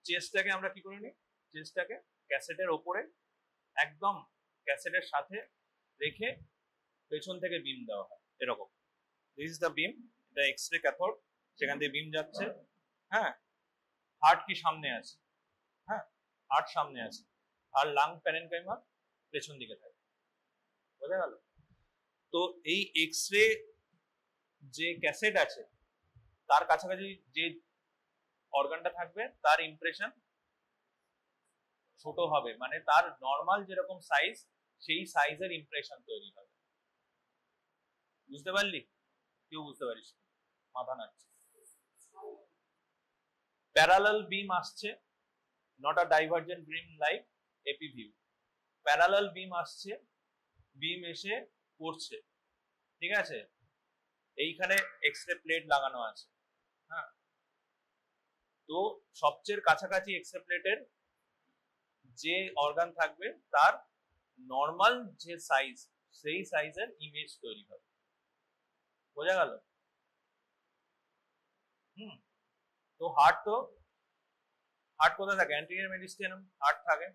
চেস্টটাকে আমরা কি করে নিই, চেস্টটাকে ক্যাসেটের ওপরে একদম ক্যাসেটের সাথে রেখে পেছন থেকে বিম দেওয়া হয় এরকম। দিস ইজ দ্য বিম, এটা এক্সরে ক্যাথোড, সেখান থেকে বিম যাচ্ছে। হ্যাঁ, হার্ট কি সামনে আছে, হ্যাঁ হার্ট সামনে আছে, আর লাং প্যারেনকাইমা পেছন দিকে থাকে। বোঝা গেল? তো এই এক্সরে যে ক্যাসেট আছে তার কাছাকাছি যে অর্গানটা থাকবে তার ইমপ্রেশন ছোট হবে, মানে তার নর্মাল যেরকম সাইজ সেই সাইজের ইমপ্রেশন তৈরি হবে। বুঝতে পারলি? কেউ বুঝতে পারিস? মাথা নাড়ছে। প্যারালাল বিম আসছে, not a divergent beam like AP view. Parallel beam আসছে, বিম এসে পড়ছে, ঠিক আছে? এইখানে এক্সরে প্লেট লাগানো আছে। হ্যাঁ, তো সবচেয়ে কাছাকাছি এক্সরে প্লেটের যে অর্গান থাকবে তার নর্মাল যে সাইজ সেই সাইজের ইমেজ তৈরি হবে। বোঝা গেল? তো হার্ট কোথায় থাকে? অ্যান্টেরিয়র মেডিস্টিয়ানাম হার্ট থাকে,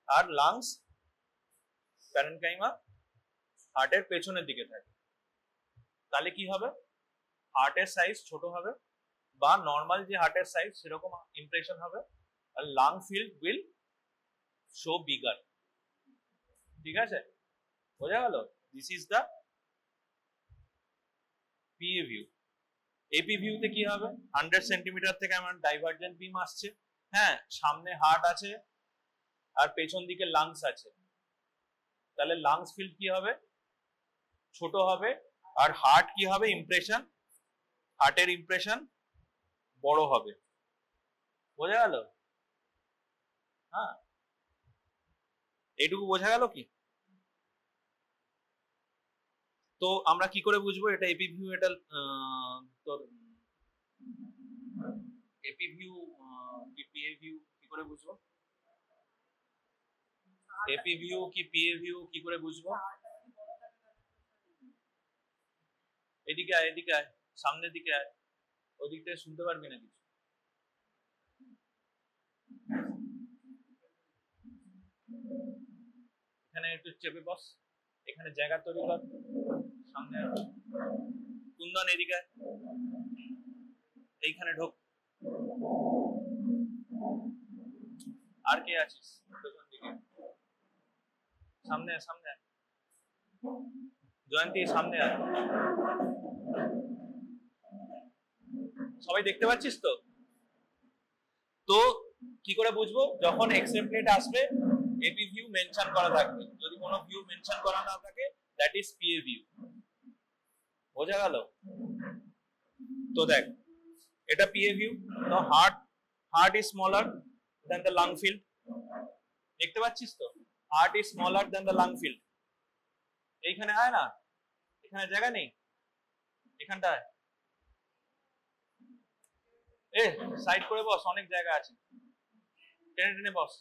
আর লাংস প্যারেনকাইমা হার্টের পেছনের দিকে থাকে। তাহলে কি হবে? হার্টের সাইজ ছোট হবে, বা নর্মাল যে হার্টের সাইজ সেরকম ইমপ্রেশন হবে, আর lung field will show bigger. ঠিক আছে? বোঝা গেল? This is the PA view. AP ভিউতে কি হবে? 100 সেন্টিমিটার থেকে আমার ডাইভার্জেন্ট বিম আসছে, হ্যাঁ সামনে হার্ট আছে আর পেছন দিকে লাংস আছে। তাহলে লাংস ফিল্ড কি হবে? ছোট হবে, আর হার্ট কি হবে? ইমপ্রেশন, হার্টের ইমপ্রেশন বড় হবে। বোঝা গেল? হ্যাঁ, এইটুকু বোঝা গেল কি? তো আমরা কি করে বুঝবো এটা এপি ভিউ? এটা তোর এপি ভিউ কি পিএ ভিউ কি করে বুঝবো? এপি ভিউ কি পিএ ভিউ কি করে বুঝবো? এদিকে আয়, এদিকে আয়, সামনের দিকে আয়, ওদিক থেকে শুনতে পারবি না কিছু। এখানে একটু চেপে বস, এখানে জায়গা তৈরি কর, সামনে কুন্দন এদিকে আয়, এইখানে ঢোক। আর কে আছিস পেছন দিকে? সামনে সামনে জয়ন্তী, সামনে আয়। সবাই দেখতে পাচ্ছিস তো? তো কি করে বুঝবো? যখন এক্সরে প্লেট আসবে এপি ভিউ মেনশন করা থাকবে, যদি কোনো ভিউ মেনশন করা না থাকে দ্যাট ইজ পিএ ভিউ। বোঝা গেল? তো দেখ, এটা পিএ ভিউ। তো heart is smaller then the lung field. দেখতে পাচ্ছিস তো? Heart is smaller then the lung field. এইখানে আয় না, এখানে জায়গা নেই, এখানটায় সাইড করে বস, অনেক জায়গা আছে, টেনে টেনে বস।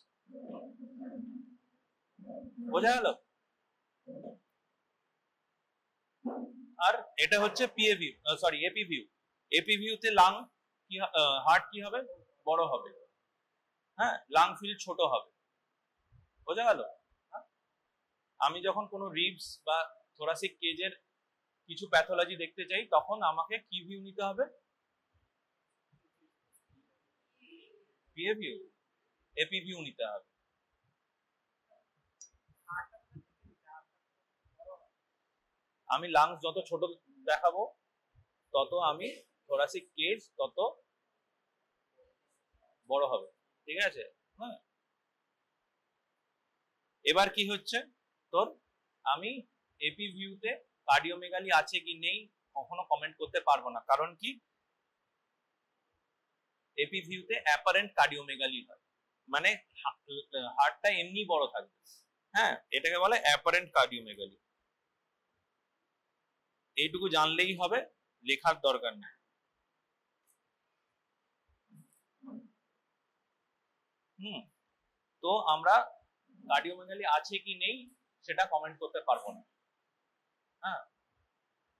বোঝা গেল? আর এটা হচ্ছে PA view, sorry AP view. AP ভিউতে লাং কি, হার্ট কি হবে? বড় হবে, হ্যাঁ লাং ফিল্ড ছোট হবে। বোঝা গেল? আমি যখন কোনো রিবস বা থোরাসিক কেজের কিছু প্যাথোলজি দেখতে চাই তখন আমাকে কি ভিউ নিতে হবে? পিএ ভিউ, এপি ভিউ নিতে হবে। আমি লাংস যত ছোট দেখাবো তত আমি থোরাসিক কেজ তত বড় হবে। ঠিক আছে? হ্যাঁ, এবার কি হচ্ছে তোর, আমি এপি ভিউতে কার্ডিওমেগালি আছে কি নেই কখনো কমেন্ট করতে পারবো না, কারণ কি এপি ভিউতে অ্যাপারেন্ট কার্ডিওমেগালি হয়, মানে হার্টটা এমনি বড় থাকবে। হ্যাঁ, এটাকে বলে অ্যাপারেন্ট কার্ডিওমেগালি। এইটুকু জানলেই হবে, লেখার দরকার নেই। তো আমরা কার্ডিওমেগালি আছে কি নেই সেটা কমেন্ট করতে পারবো না। হ্যাঁ,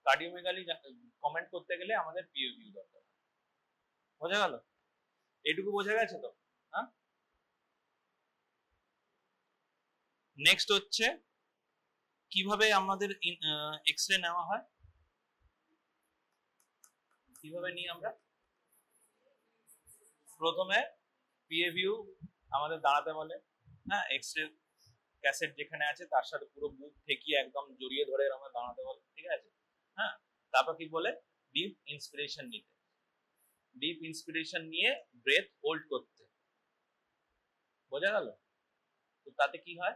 কার্ডিওমেগালি কমেন্ট করতে গেলে আমাদের পিএ ভিউ দরকার। বোঝা গেল? এইটুকু বোঝা গেছে তো? হ্যাঁ, নেক্সট হচ্ছে কিভাবে আমাদের এক্সরে নেওয়া হয়, কিভাবে নিই আমরা। প্রথমে পিএ ভিউ আমাদের দাঁড়াতে বলে, হ্যাঁ, এক্সরে ক্যাসেট যেখানে আছে তার সাথে পুরো মুখ ঠেকিয়ে একদম জড়িয়ে ধরে আমরা দাঁড়াতে বলে, ঠিক আছে। হ্যাঁ, তারপর কি বলে, ডিপ ইন্সপিরেশন নিতে, ডিপ ইন্সপিরেশন নিয়ে ব্রেথ হোল্ড করতে। বোঝা গেল? তো তাতে কি হয়,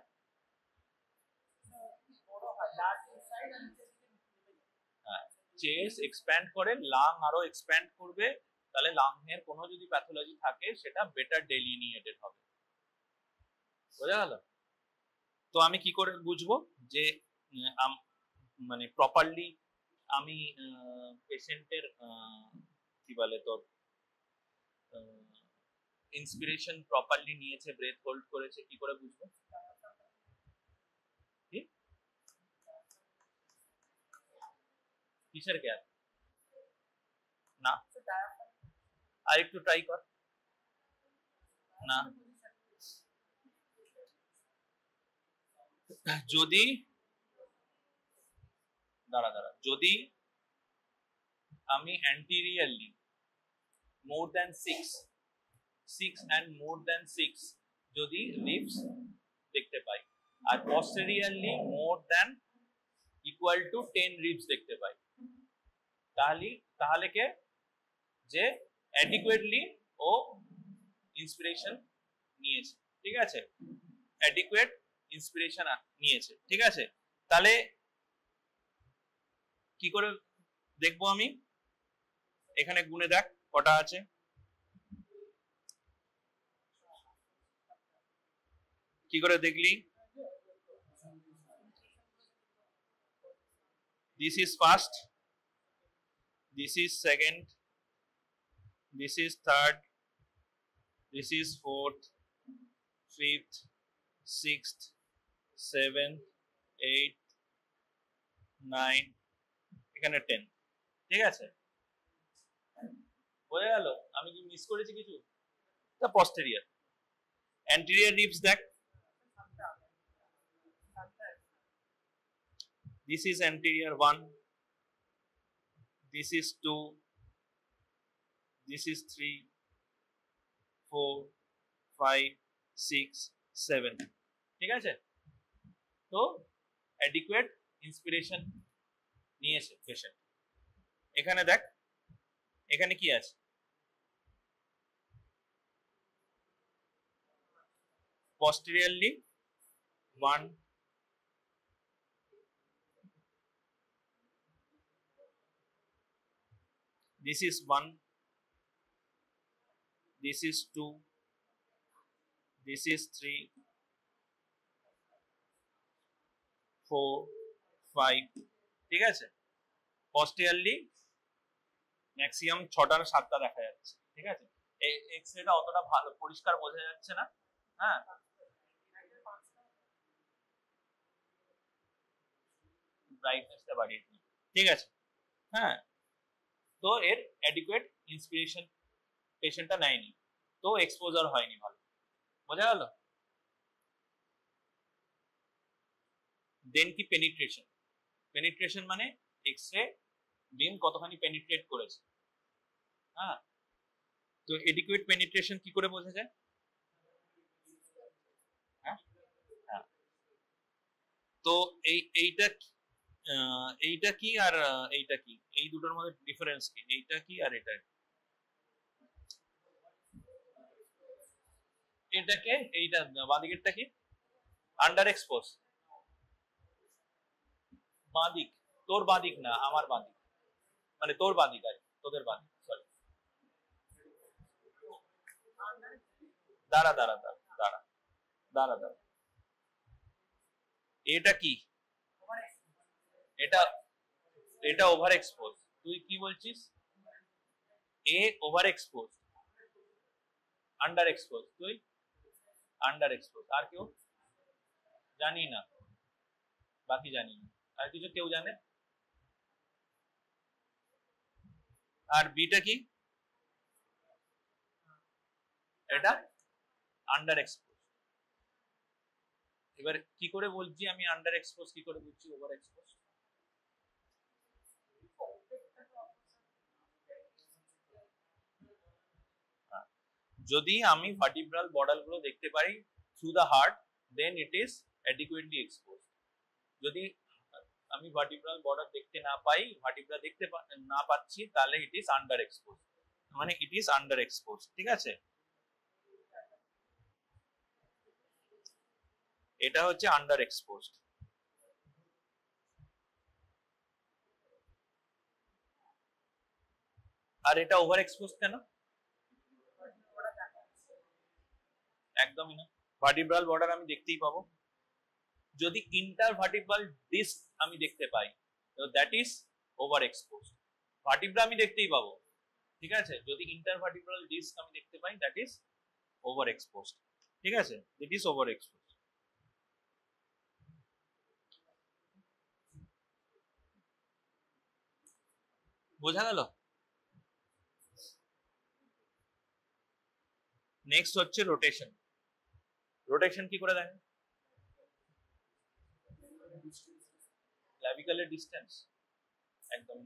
চেস্ট এক্সপ্যান্ড করে, লাং আরো এক্সপ্যান্ড করবে, তাহলে লাং এর কোনো যদি প্যাথোলজি থাকে সেটা বেটার ডেলিনিয়েটেড হবে। বোঝা গেল? তো আমি কি করে বুঝবো যে মানে প্রপারলি আমি পেশেন্টের কি বলে তোর ইন্সপিরেশন প্রপারলি নিয়েছে, ব্রেথ হোল্ড করেছে, কি করে বুঝবো? কিসের গ্যাপ? না, আর একটু ট্রাই কর না। যদি দাঁড়া দাঁড়া, যদি আমি anteriorly more than 6 and more than 6 যদি রিবস দেখতে পাই, আর posteriorly more than equal to 10 ribs দেখতে পাই, তাহলে কে যে অ্যাডিকুয়েটলি ও ইন্সপিরেশন নিয়েছে, ঠিক আছে, অ্যাডিকুয়েট ইন্সপিরেশন নিয়েছে, ঠিক আছে। তাহলে কি করে দেখবো আমি, এখানে গুনে দেখ কটা আছে। কি করে দেখলি? This is first, this is second, this is third, this is fourth, fifth, sixth, seventh, eighth, nine, এখানে 10, ঠিক আছে। বোঝা গেল? আমি কি মিস করেছি কিছু? তা পস্টেরিয়র, অ্যান্টেরিয়র রিবস দেখ, this is anterior 1, this is 2, this is 3, 4, 5, 6, 7, ঠিক আছে। তো অ্যাডিকুয়েট ইন্সপিরেশন নিয়েছে পেশেন্ট। এখানে দেখ, এখানে কি আছে, posteriorly 1, this is 1, this is 2, this is 3, 4, 5, ঠিক আছে। posteriorly ম্যাক্সিমাম 6টা না 7টা দেখা যাচ্ছে, ঠিক আছে। এই এক্সরেটা অতটা ভালো পরিষ্কার বোঝা যাচ্ছে না, হ্যাঁ, ব্রাইটনেসটা বাড়িয়ে দিই, ঠিক আছে। হ্যাঁ, তো এর অ্যাডিকুয়েট ইন্সপিরেশন পেশেন্টটা নেয়নি, তো এক্সপোজার হয়নি ভালো। বোঝা গেল? দেন কি পেনিট্রেশন, পেনিট্রেশন মানে এক্সরে বিম কতখানি পেনিট্রেট করেছে। হ্যাঁ, তো এডিকুয়েট পেনিট্রেশন কি করে বোঝা যায়? হ্যাঁ, তো এইটা কি আর এইটা কি, এই দুটোর মধ্যে ডিফারেন্স কি? এইটা কি আর এটাকে এইটা বাঁদিকেরটা কি? Under expose. বাঁদিক, তোর বাঁদিক না, আমার বাঁদিক, মানে তোর বাঁদিক আর তোদের বাঁদিক, সরি। দাঁড়া দাঁড়া দাঁড়া দাঁড়া দাঁড়া দাঁড়া, এটা কি? এটা এটা ওভার এক্সপোজ। তুই কি বলছিস? এ ওভার এক্সপোজ, আন্ডার এক্সপোজ, তুই আন্ডার এক্সপোজ। আর কেউ? জানি না, বাকি জানি না। আর কিছু কেউ জানে? আর বিটা কি? এটা আন্ডার এক্সপোজ। এবার কি করে বলছি আমি আন্ডার এক্সপোজ, কি করে বলছি ওভার এক্সপোজ? যদি আমি ভার্টিব্রাল বর্ডার গুলো দেখতে পারি through the heart, then it is adequately expose. যদি আমি ভার্টিব্রাল বর্ডার দেখতে না পাই, ভার্টিব্রা দেখতে না পাচ্ছি, তাহলে ইট ইজ আন্ডার এক্সপোজ, মানে ইট ইজ আন্ডার এক্সপোজ। ঠিক আছে, এটা হচ্ছে আন্ডার এক্সপোজড। আর এটা ওভার এক্সপোজ কেন? একদমই না, ভার্টিব্রাল বর্ডার আমি দেখতেই পাবো। যদি ইন্টার ভার্টিব্রাল ডিস্ক আমি দেখতে পাই, that is over expose. Vertebra আমি দেখতেই পাবো, ঠিক আছে, যদি ইন্টার ভার্টিব্রাল ডিস্ক আমি দেখতে পাই, দ্যাট ইজ ওভার এক্সপোজ। ঠিক আছে, ইট ইজ ওভার এক্সপোজ। বোঝা গেল? নেক্সট হচ্ছে রোটেশন। রোটেশন কি করে দেখেন? ক্লাভিকলের ডিসটেন্স, একদম।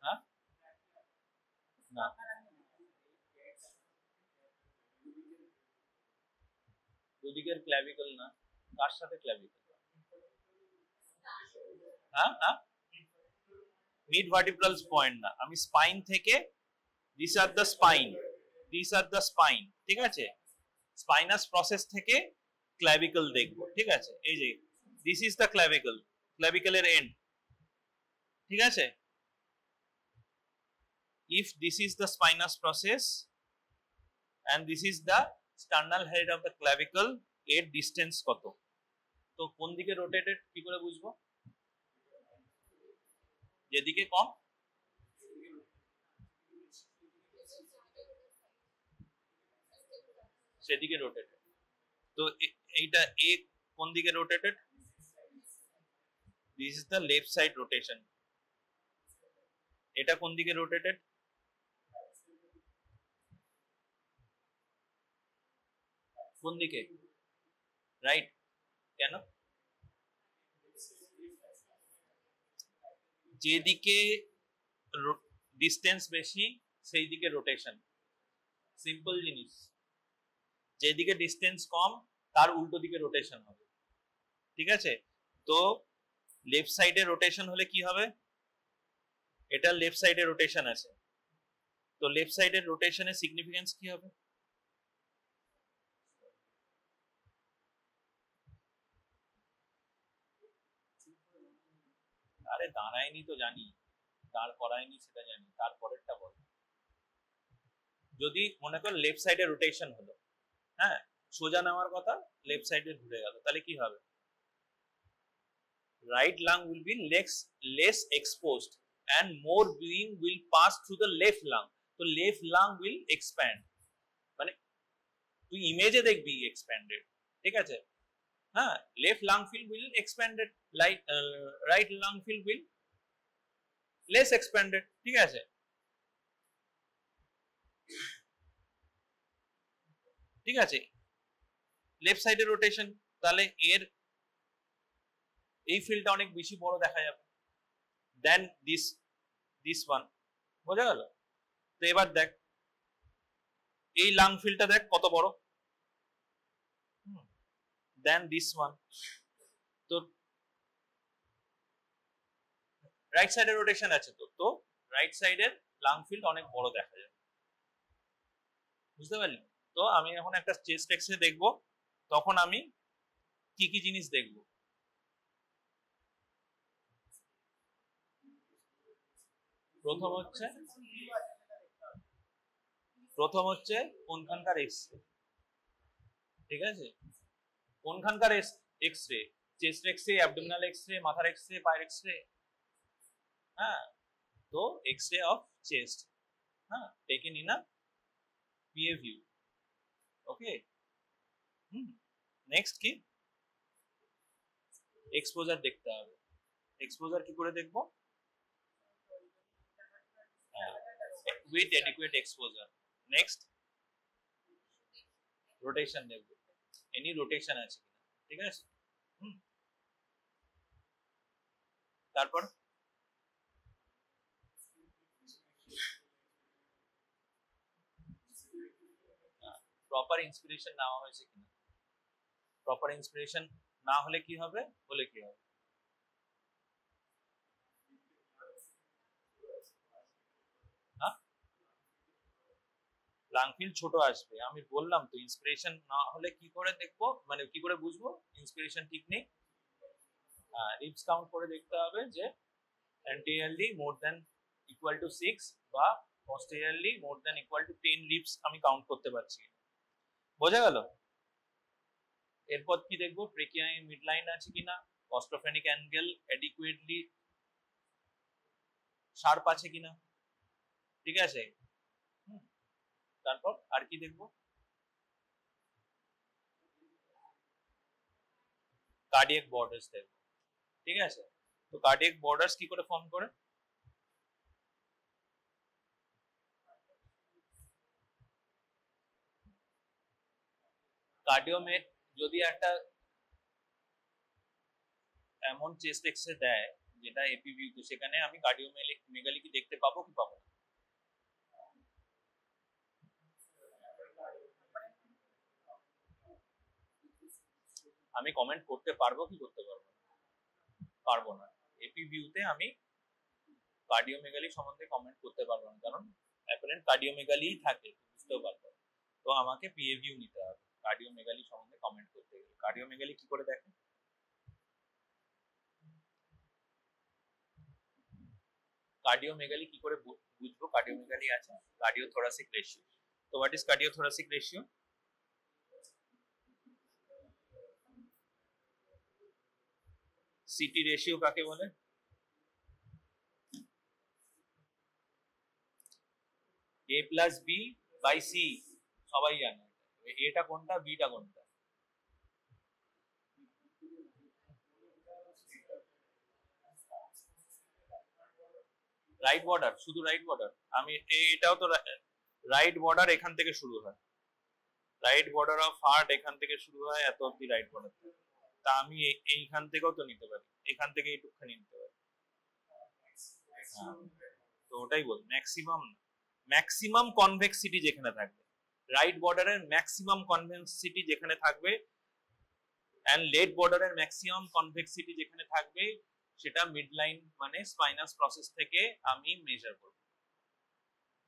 হ্যাঁ, না, দুদিকের ক্লাভিকল না। কার সাথে ক্লাভিকল? হ্যাঁ হ্যাঁ, মিড ভার্টিব্রাল পয়েন্ট না, আমি স্পাইন থেকে, this are the spine, this are the spine, ঠিক আছে, স্পাইনাস প্রসেস থেকে ক্লাভিকল দেখবো। ঠিক আছে, এই যে দিস ইজ দ্য ক্লাভিকল, ক্লাভিকলের এন্ড। ঠিক আছে, if this is the spinous process and this is the sternal head of the clavicle, এর ডিসটেন্স কত? তো কোন দিকে রোটেটেড কি করে বুঝবো? যেদিকে কম সেদিকে রোটেটেড। তো এইটা এ কোন দিকে rotated? This is the left side rotation. এটা কোন দিকে রোটেটেড? কোন দিকে? রাইট। কেন? যেদিকে ডিসটেন্স বেশি সেই দিকে রোটেশন, সিম্পল জিনিস। যেদিকে ডিসটেন্স কম তার উল্টো দিকে রোটেশন হবে। ঠিক আছে, তো লেফট সাইডে রোটেশন হলে কি হবে? এটা লেফট সাইডে রোটেশন আছে, তো লেফট সাইডের রোটেশনের সিগনিফিকেন্স কি হবে? আরে দাঁড়ায়নি তো জানি, দাঁড় করায়নি সেটা জানি, তারপরেরটা বল। যদি মনে কর লেফট সাইডে রোটেশন হলো, হ্যাঁ, সোজা নেওয়ার কথা, লেফট সাইডে ঘুরে গেল, তাহলে কি হবে? right lung will be less exposed and more being will pass through the left lung, so left lung will expand, মানে তুই ইমেজে দেখবি expanded, ঠিক আছে, হ্যাঁ, left lung field will expanded, like right lung field will less expanded, ঠিক আছে। ঠিক আছে, লেফট সাইডে রোটেশন, তাহলে এর এই ফিল্ডটা অনেক বেশি বড় দেখা যাবে দেন দিস ওয়ান। বোঝা গেল? তো এবার দেখ এই লাং ফিল্ডটা দেখ কত বড় দেন দিস ওয়ান। তো রাইট সাইডে রোটেশন আছে, তো রাইট সাইডের লাং ফিল্ড অনেক বড় দেখা যাবে। বুঝতে পারলি? তো আমি এখন একটা চেস্ট এক্স-রে দেখবো, তখন আমি কি কি জিনিস দেখবো? প্রথম হচ্ছে কোনখানকার এক্স-রে, ঠিক আছে, কোনখানকার x-ray, chest x-ray, abdominal x-ray, মাথার এক্স-রে, পায়ের এক্স-রে, হ্যাঁ, তো এক্স-রে অফ চেস্ট, হ্যাঁ, taken in a PA view, okay. Next কি? এক্সপোজার দেখতে হবে। এক্সপোজার কি করে দেখবো? With adequate exposure. Next rotation দেখবো, এনি রোটেশন আছে কিনা, ঠিক আছে। তারপর প্রপার ইন্সপিরেশন নেওয়া হয়েছে কিনা, প্রপার ইন্সপিরেশন না হলে কি হবে, বলে কি হবে, লাং ফিল ছোট আসবে। আমি বললাম তো ইন্সপিরেশন না হলে কি করে দেখবো, মানে কি করে বুঝবো ইন্সপিরেশন ঠিক নেই। রিপস কাউন্ট করে দেখতে হবে যে anteriorly মোর দ্যান ইকুয়াল টু 6 বা posteriorly more than equal to 10 ribs আমি কাউন্ট করতে পারছি, বোঝা গেল। এরপর কি দেখবো, ট্রেকিয়ায় মিড লাইন আছে কিনা, অস্টোফেনিক অ্যাঙ্গেল অ্যাডিকুয়েটলি শার্প আছে কিনা, ঠিক আছে। তারপর আর কি দেখবো, কার্ডিয়াক বর্ডার্স দেখবো, ঠিক আছে। তো কার্ডিয়াক বর্ডার্স কি করে ফর্ম করে, কার্ডিওমে যদি একটা এমন চেস্ট এক্সরে দেয় যেটা এপিভিউ, তো সেখানে আমি কার্ডিওমেগালি কি দেখতে পাবো কি পাবো না, আমি কমেন্ট করতে পারবো কি করতে পারবো না, পারবো না। এপিভিউতে আমি কার্ডিওমেগালি সম্বন্ধে কমেন্ট করতে পারবো না, কারণ অ্যাপারেন্ট কার্ডিওমেগালি থাকে, বুঝতেও পারবো। তো আমাকে পিএভিউ নিতে হবে কার্ডিওমেগালি সম্বন্ধে কমেন্ট করতে গেলে। কার্ডিওমেগালি কি করে দেখে, কার্ডিওমেগালি কি করে বুঝবো কার্ডিওমেগালি আছে, কার্ডিওথোরাসিক রেশিও। তো what is cardiothoracic ratio, city ratio কাকে বলে, এ প্লাস বি বাই সি, সবাই জানে এটা কোনটা বিটা কোনটা, রাইট বর্ডার, শুধু রাইট বর্ডার। আমি এটাও তো রাইট বর্ডার এখান থেকে শুরু হয়, রাইট বর্ডার অফ হার্ট এখান থেকে শুরু হয়, এত অব্দি রাইট বর্ডার। তা আমি এইখান থেকেও তো নিতে পারি, এখান থেকে এইটুকখানি নিতে পারি। তো ওটাই বল, ম্যাক্সিমাম ম্যাক্সিমাম কনভেক্সিটি যেখানে থাকবে, রাইট বর্ডারের ম্যাক্সিমাম কনভেক্সিটি যেখানে থাকবে এন্ড লেট বর্ডারের ম্যাক্সিমাম কনভেক্সিটি যেখানে থাকবে, সেটা মিড লাইন মানে স্পাইনাস প্রসেস থেকে আমি মেজার করব,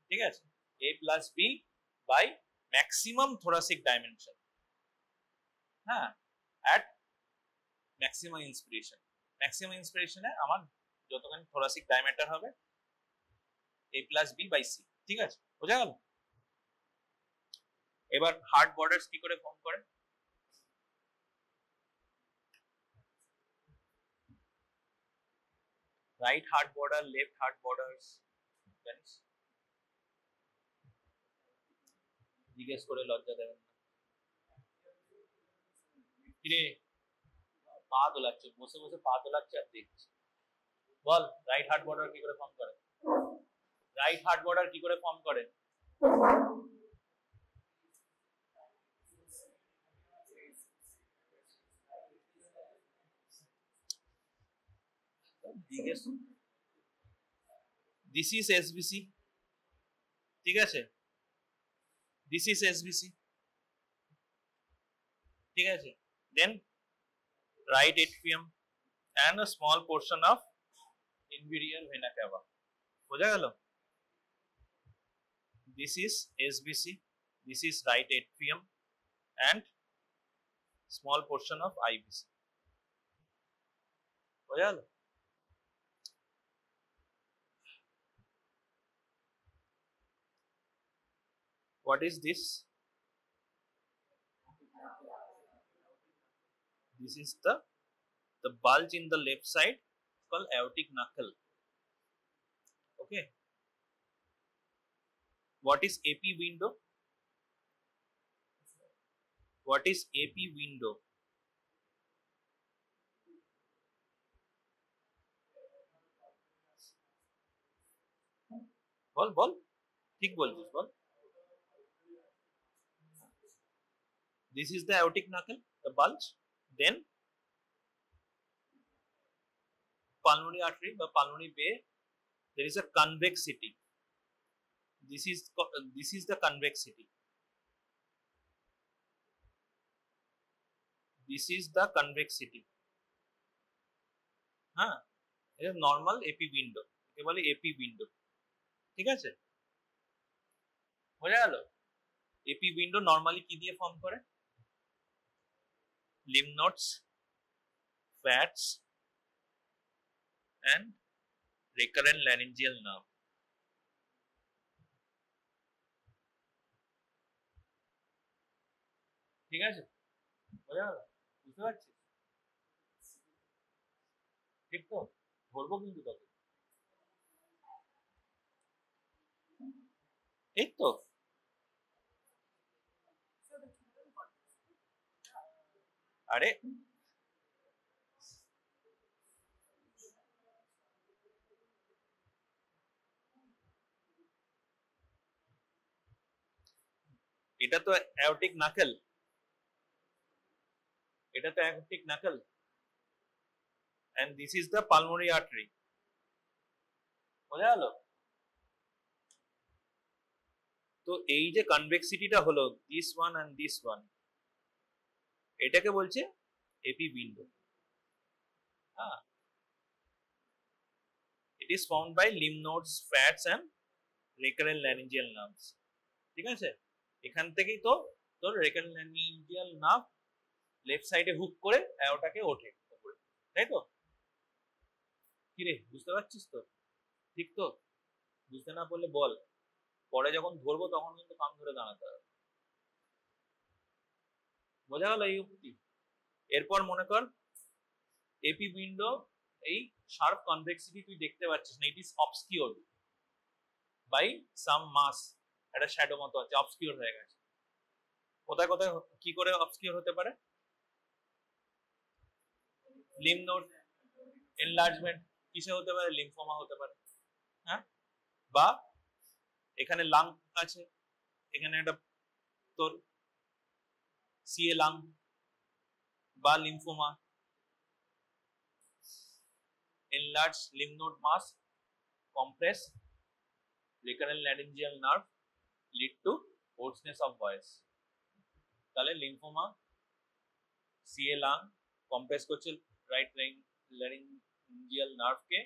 ঠিক আছে। A plus B by maximum thoracic dimension, হ্যাঁ, অ্যাট ম্যাক্সিমাম ইন্সপিরেশন, ম্যাক্সিমাম ইন্সপিরেশনে আমার যতখানি থোরাসিক ডায়ামিটার হবে A plus B by C, ঠিক আছে, বোঝা গেল। এবার হার্ট বর্ডার্স কি করে ফর্ম করে, right heart border, left heart borders জানিস, জিজ্ঞেস করে লজ্জা দেবেন না। কিরে পা দোলাচ্ছে, বসে বসে পা দোলাচ্ছে আর দেখছি, বল রাইট হার্ট বর্ডার কি করে ফর্ম করে, রাইট হার্ট বর্ডার কি করে ফর্ম করে, জিজ্ঞেস, দিস ইজ এসবিসি, ঠিক আছে, দিস ইজ এসবিসি, ঠিক আছে। দেন right atrium and a small portion of inferior vena cava, বোঝা গেল। this is SBC, this is right atrium and small portion of IBC, বোঝা গেল। what is this, this is the bulge in the left side called aortic knuckle, okay. what is AP window, what is AP window, বল বল, ঠিক বলছিস বল, This is the aortic knuckle, the bulge. Then pulmonary artery বা pulmonary bay, there is a convexity. This is the convexity. This is the convexity. হ্যাঁ, এটা normal AP window, একে বলে AP window. ঠিক আছে, বোঝা গেল? এপি উইন্ডো নর্মালি কি দিয়ে ফর্ম করে? lymph nodes, fats and recurrent laryngeal nerve. ঠিক আছে, বোঝা গেল? বুঝতে পারছিস? ঠিক তো? ধরবো কিন্তু তোকে। এই তো আরে এটা তো অ্যাওর্টিক নাকেল, এটা তো aortic নাকেল, and this is the pulmonary artery. বোঝা গেল? তো এই যে কনভেক্সিটিটা হলো this one and this one, এটাকে বলছে এপি উইন্ডো। হ্যাঁ, it is formed by lymph nodes, fats and recurrent laryngeal nerves. ঠিক আছে, এখান থেকেই তো তোর recurrent laryngeal nerve লেফট সাইডে হুক করে অ্যাওটাকে ওঠে উপরে, তাই তো? কি রে, বুঝতে পারছিস তো? ঠিক তো? বুঝতে না পারলে বল, পরে যখন ধরবো তখন কিন্তু কান ধরে দাঁড়াতে হবে। বোঝা গেল এই অবধি? এরপর মনে কর এপি উইন্ডো, এই শার্প কনভেক্সিটি তুই দেখতে পাচ্ছিস না, ইট ইজ অবস্কিউরড বাই সাম মাস, একটা শ্যাডো মতো আছে, অবস্কিউর হয়ে গেছে। কোথায় কোথায় কি করে অবস্কিউর হতে পারে? লিম্ফ নোড এনলার্জমেন্ট কিসে হতে পারে? লিম্ফোমা হতে পারে। হ্যাঁ, বা এখানে লাং আছে, এখানে একটা তোর সিএ লাং বা lymphoma. enlarged lymph node mass, compress recurrent laryngeal nerve, lead to hoarseness of voice. তাহলে লিম্ফোমা, সিএ লাং কম্প্রেস করছে right laryngeal nerve K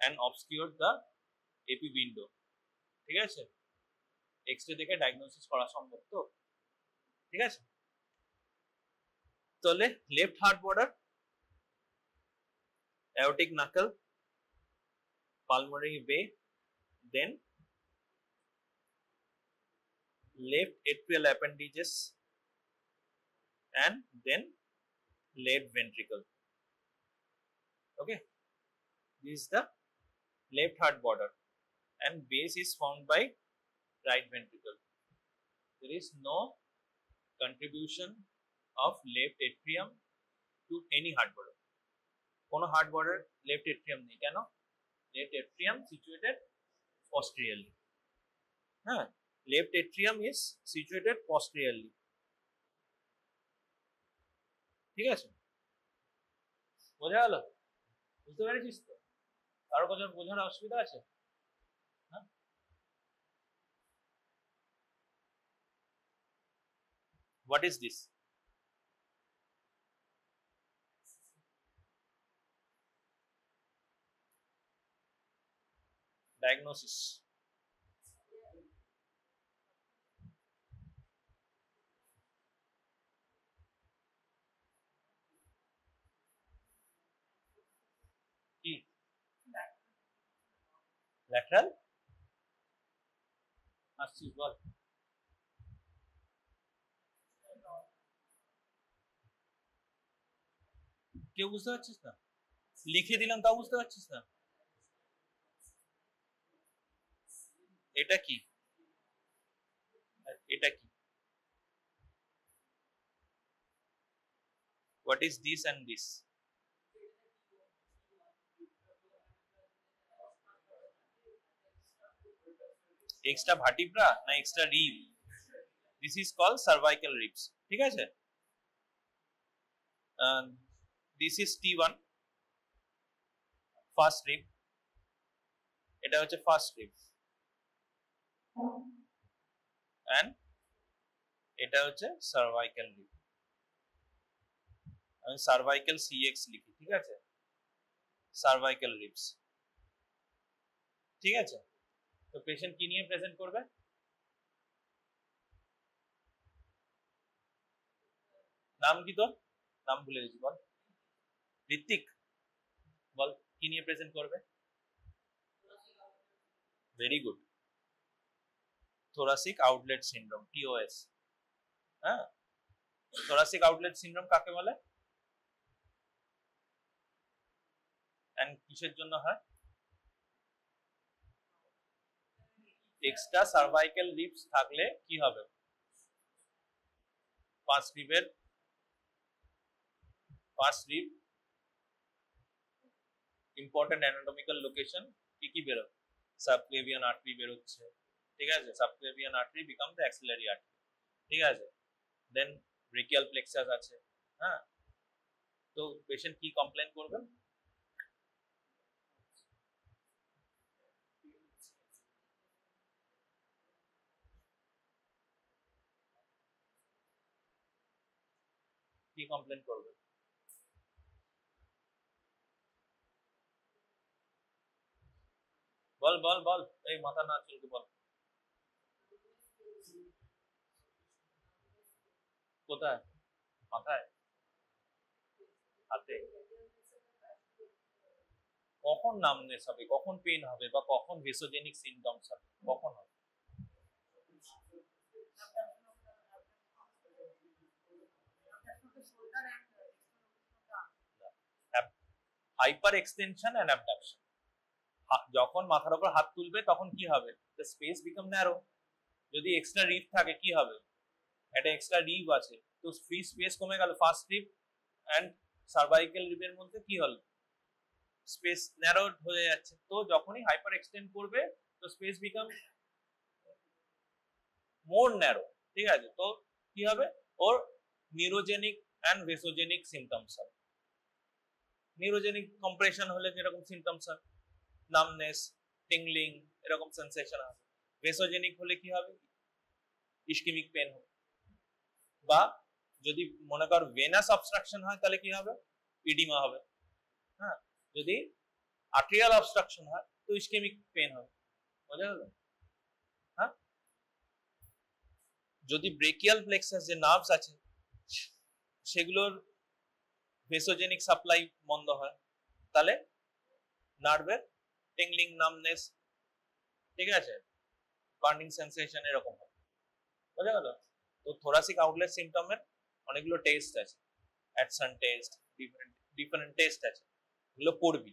and obscure the epi window. ঠিক আছে, এক্সরে দেখে ডায়াগনোসিস করা সম্ভব তো? ঠিক আছে, তাহলে left heart border, aortic knuckle, pulmonary bay, then left atrial appendages and then left ventricle. Okay, this is the left heart border and base is formed by right ventricle. There is no contribution of left atrium to any heart border. কোনো heart border left atrium নেই। কেন? Left atrium situated posteriorly. হ্যাঁ, left atrium is situated posteriorly। ঠিক আছে, বোঝা গেল? বুঝতে পেরেছিস তো? কারো কাছে বোঝার অসুবিধা আছে? হ্যাঁ, হোয়াট ইজ দিস? diagnosis. কি? lateral আসছিস বল। কেউ বুঝতে পারছিস না? লিখে দিলাম তাও বুঝতে পারছিস না? এটা কি? এটা কি? what is this and this? extra vertebra না extra rib? this is called cervical ribs. ঠিক আছে, this is T1 first rib, এটা হচ্ছে ফার্স্ট রিব, এন্ড এটা হচ্ছে সার্ভাইকাল রিব। আমি সার্ভাইকাল CX লিখি, ঠিক আছে, সার্ভাইকাল রিবস, ঠিক আছে। তো পেশেন্ট কি নিয়ে প্রেজেন্ট করবে? নাম কি তোর? নাম ভুলে গেছি, বল। ঋত্বিক, বল কি নিয়ে প্রেজেন্ট করবে? Very good, thoracic outlet syndrome, TOS। হ্যাঁ, থোরাসিক আউটলেট সিনড্রোম কাকে বলে এন্ড কিসের জন্য হয়? এক্সট্রা সার্ভাইকাল রিবস থাকলে কি হবে? First rib important anatomical location কি কি বেরো? সাবক্লেভিয়ান আর্টারি বেরোচ্ছে, ঠিক আছে, subclavian artery become the axillary artery, ঠিক আছে। দেন ব্রেকিয়াল প্লেক্সাস আছে। হ্যাঁ, তো পেশেন্ট কি কমপ্লেন করবে? কি কমপ্লেন করবে? বল বল বল, এই মাথা না চলকে বল। কোথায়? মাথায়? হাতে? কখন নামনেস হবে, কখন পেইন হবে, বা কখন ভেসোজেনিক সিমটমস হবে, কখন হবে? হাইপার এক্সটেনশন এন্ড অ্যাবডাকশন, যখন মাথার উপর হাত তুলবে তখন কি হবে? The space become narrow. যদি এক্সট্রা রিব থাকে কি হবে? একটা এক্সট্রা রিব আছে, তো ফ্রি স্পেস কমে গেল, ফার্স্ট রিব এন্ড সার্ভাইকাল রিবের মধ্যে কি হলো? স্পেস ন্যারো হয়ে যাচ্ছে। তো যখনই হাইপার এক্সটেন্ড করবে তো স্পেস বিকাম মোর ন্যারো, ঠিক আছে। তো কি হবে? ওর নিউরোজেনিক এন্ড ভেসোজেনিক সিমটমস হবে। নিউরোজেনিক কম্প্রেশন হলে যেরকম সিমটমস হয়, নামনেস, টিংলিং, এরকম সেন্সেশন হবে। ভেসোজেনিক হলে কি হবে? ইস্কিমিক পেন হবে। বা যদি মনে কর ভেনাস অবস্ট্রাকশন হয় তাহলে কি হবে? ইডিমা হবে। হ্যাঁ, যদি আর্টেরিয়াল অবস্ট্রাকশন হয় তো ইস্কেমিক পেন হবে। বোঝা গেল? হ্যাঁ, যদি ব্রেকিয়াল প্লেক্সাস যে নার্ভস আছে সেগুলোর ভেসোজেনিক সাপ্লাই বন্ধ হয় তাহলে নার্ভের টিংলিং, নামনেস, ঠিক আছে, বার্নিং সেন্সেশন এরকম হয়। বোঝা গেল? তো থোরাসিক আউটলেট সিমটমের অনেকগুলো টেস্ট আছে, অ্যাটসন টেস্ট, ডিফারেন্ট টেস্ট আছে, এগুলো পড়বি।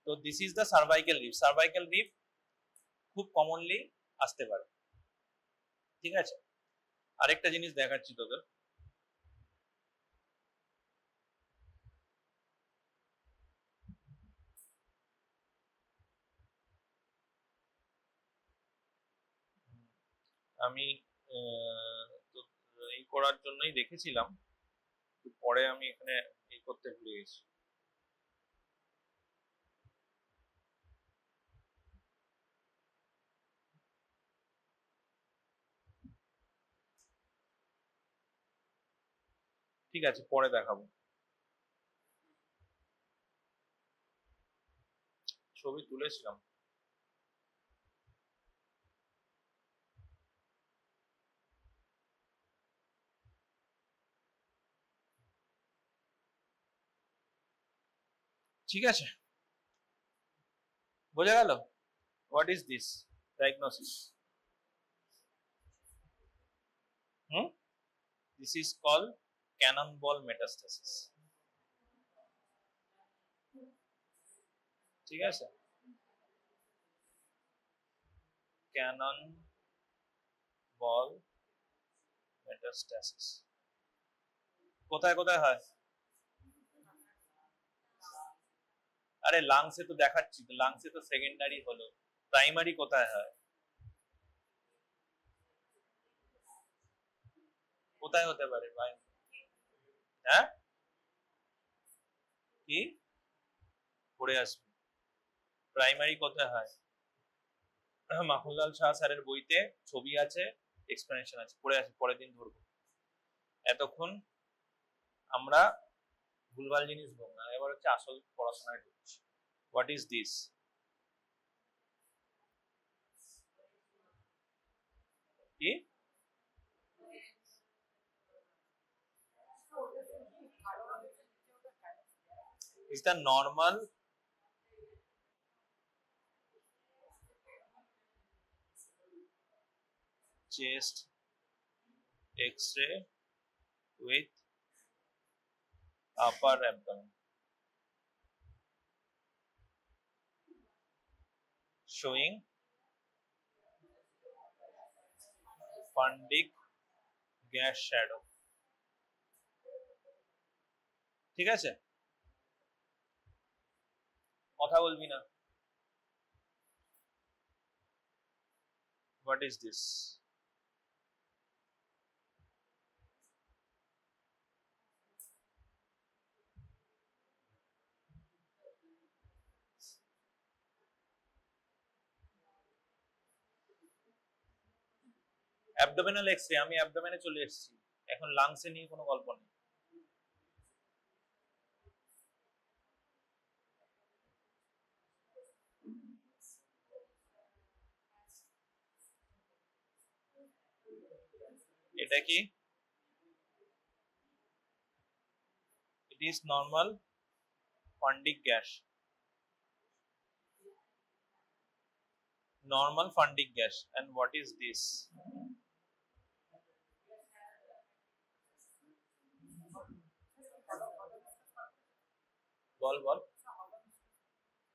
তো this is the cervical rib. Cervical rib খুব কমনলি আসতে পারে, ঠিক আছে। আরেকটা জিনিস দেখাচ্ছি তোদের, আমি তো এই করার জন্যই দেখেছিলাম, পরে আমি এখানে এই করতে ভুলে গেছি। ঠিক আছে, পরে দেখাবো। ছবি তুলেছিলাম। ঠিক আছে, বোঝা গেল? What is this diagnosis? This is call cannon ball metastasis, ঠিক আছে। ক্যানন বল মেটাস্টাসিস কোথায় কোথায় হয়? আরে লাংসে তো দেখাচ্ছি, তো লাংসে তো সেকেন্ডারি হলো, প্রাইমারি কোথায় হয়? কোথায় হতে পারে ভাই? হ্যাঁ, কি পড়ে আসবে। প্রাইমারি কোথায় হয়? মাখনলাল শাহ স্যারের বইতে ছবি আছে, এক্সপ্লেনেশন আছে, পড়ে আসবে, পরের দিন ধরবো। এতক্ষণ আমরা ভুলভাল জিনিস বলবো না, এবার হচ্ছে আসল পড়াশোনায় ঢুকছি। What is this? কি? is the normal chest x-ray with upper abdomen showing Fundic gas shadow। ঠিক আছে, কথা বলবি না। What is this? Abdominal X ray. আমি অ্যাবডোমেনে চলে এসেছি, এখন লাংসে নিয়ে কোনো গল্প নেই। এটা কি? It is normal Fundic gas। Normal Fundic gas। And what is this? বল বল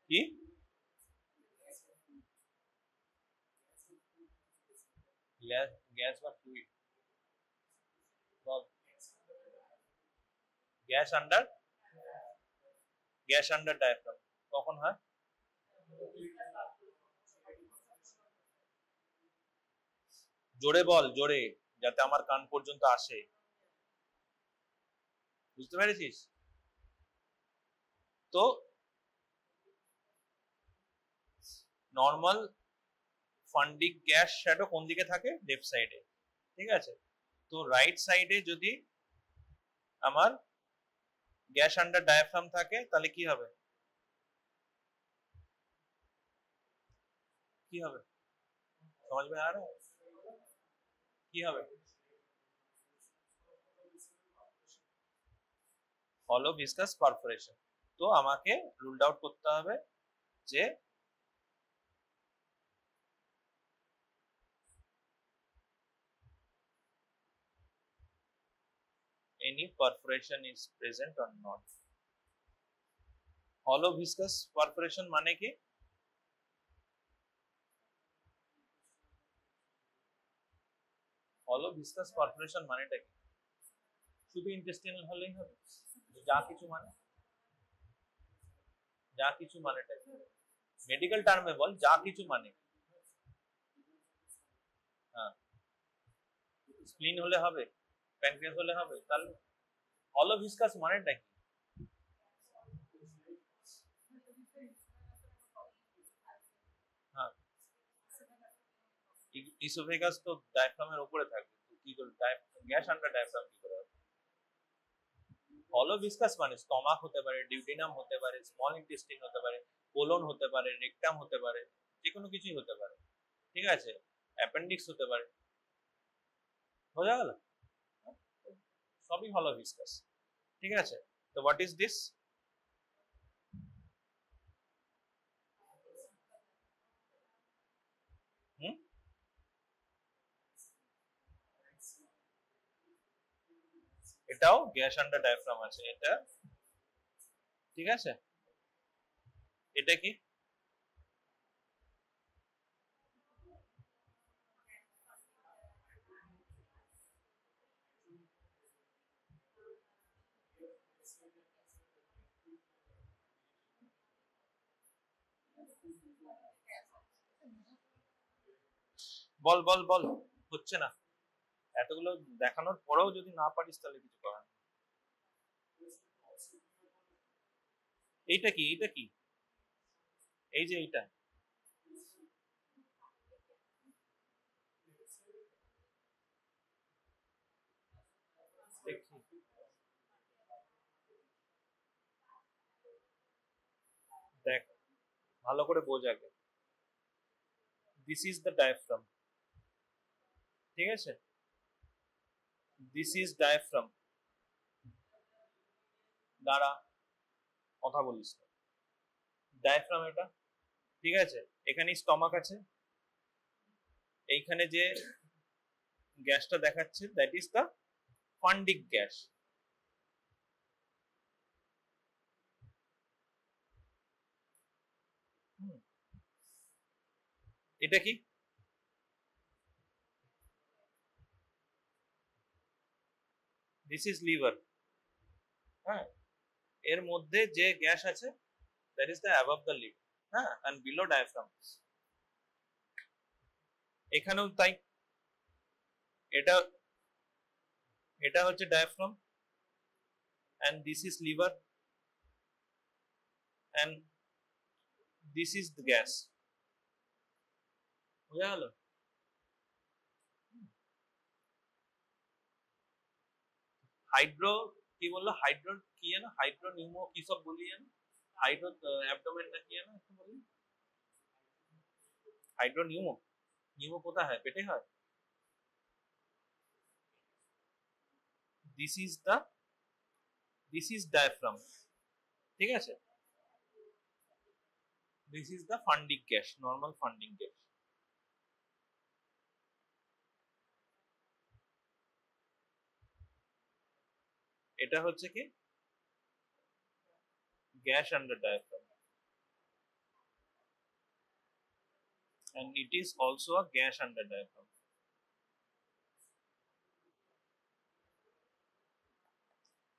কি? গ্যাস বা ফ্লুইড? বল। গ্যাস আন্ডার ডায়াফ্রাম কখন হয়? জোরে বল, জোরে, যাতে আমার কান পর্যন্ত আসে। বুঝতে পেরেছিস? তো নর্মাল ফান্ডিক গ্যাস শ্যাডো কোন দিকে থাকে? লেফট সাইডে। ঠিক আছে, তো রাইট সাইডে যদি আমার গ্যাস আন্ডার ডায়াফ্রাম থাকে তাহলে কি হবে? কি হবে? समझ में आ रहा है? কি হবে? হলো ভিসকাস পারফোরেশন। তো আমাকে রুলড আউট করতে হবে যে any perforation is present or not। হলো ভিসকাস পারফোরেশন মানে কি? হলো ভিসকাস পারফোরেশন মানেটা কি? শুধু ইন্টেস্টিনাল হলেই হবে? যা কিছু মানে, যা কিছু মানেটা কি? মেডিকেল টার্মে বল, যা কিছু মানে। হ্যাঁ, স্প্লিন হলে হবে, প্যানক্রিয়াস হলে হবে, তাহলে হলো ভিসকাস মানেটা কি? হ্যাঁ, ইসোফেগাস তো ডায়াফ্রামের উপরে থাকবে, তো কি করে গ্যাস আন্ডার ডায়াফ্রাম কি করে হবে? হলো ভিসকাস মানে স্টমাক হতে পারে, ডিউডিনাম হতে পারে, স্মল ইন্টেস্টিন হতে পারে, কোলন হতে পারে, রেকটাম হতে পারে, যে কোনো কিছুই হতে পারে। ঠিক আছে, অ্যাপেন্ডিক্স হতে পারে। বোঝা গেল? সবই হলো ভিসকাস। ঠিক আছে, তো হোয়াট ইজ দিস? এটাও গ্যাস আন্ডার ডায়াফ্রাম আছে এটা। ঠিক আছে, এটা কি? বল বল বল, হচ্ছে না। এতগুলো দেখানোর পরেও যদি না পারিস তাহলে কিছু করার নেই। এইটা কি, এইটা কি, এই যে এইটা, দেখি দেখ ভালো করে বোঝ আগে। দিস ইজ দ্য ডায়াফ্রাম, ঠিক আছে, দিস ইজ ডায়াফ্রাম। দাঁড়া, কথা বলিস না, ডায়াফ্রাম এটা, ঠিক আছে। এখানে স্টমাক আছে, এইখানে যে গ্যাসটা দেখাচ্ছে that is the fundic gas. এটা কি, দিস ইজ লিভার। হ্যাঁ, এর মধ্যে যে গ্যাস আছে that is the above the liver, হ্যাঁ, এন্ড বিলো ডায়াফ্রাম। এখানেও তাই, এটা এটা হচ্ছে diaphragm and this is liver and this is the gas, বুঝা গেল? হাইড্রো কি বললো, হাইড্রো কি জানো, হাইড্রো নিউমো কি সব বলি জানো, হাইড্রো অ্যাবডোমেন না কি জানো একটু বলি। হাইড্রো নিউমো, নিউমো কোথায় হয়, পেটে হয়। This is the, this is diaphragm, ঠিক আছে, this is the fundic gas, normal fundic gas. এটা হচ্ছে কি gas under diaphragm and it is also a gas under diaphragm.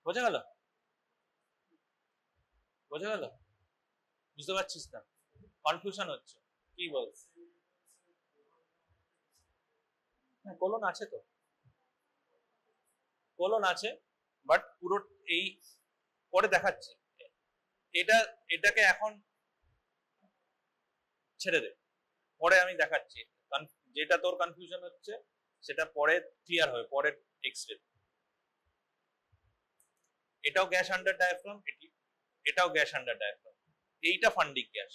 বোঝা গেল, বোঝা গেল, বুঝতে পারছিস না, কনফিউশন হচ্ছে, কি বল? হ্যাঁ, কোলন আছে তো, কোলন আছে, বাট পুরো এই পরে দেখাচ্ছি। এটা, এটাকে এখন ছেড়ে দে, পরে আমি দেখাচ্ছি, যেটা তোর কনফিউশন হচ্ছে সেটা পরে ক্লিয়ার হবে, পরের এক্সরে। এটাও গ্যাস আন্ডার ডায়াফ্রাম, এটাও গ্যাস আন্ডার ডায়াফ্রাম, এইটা ফান্ডিক গ্যাস।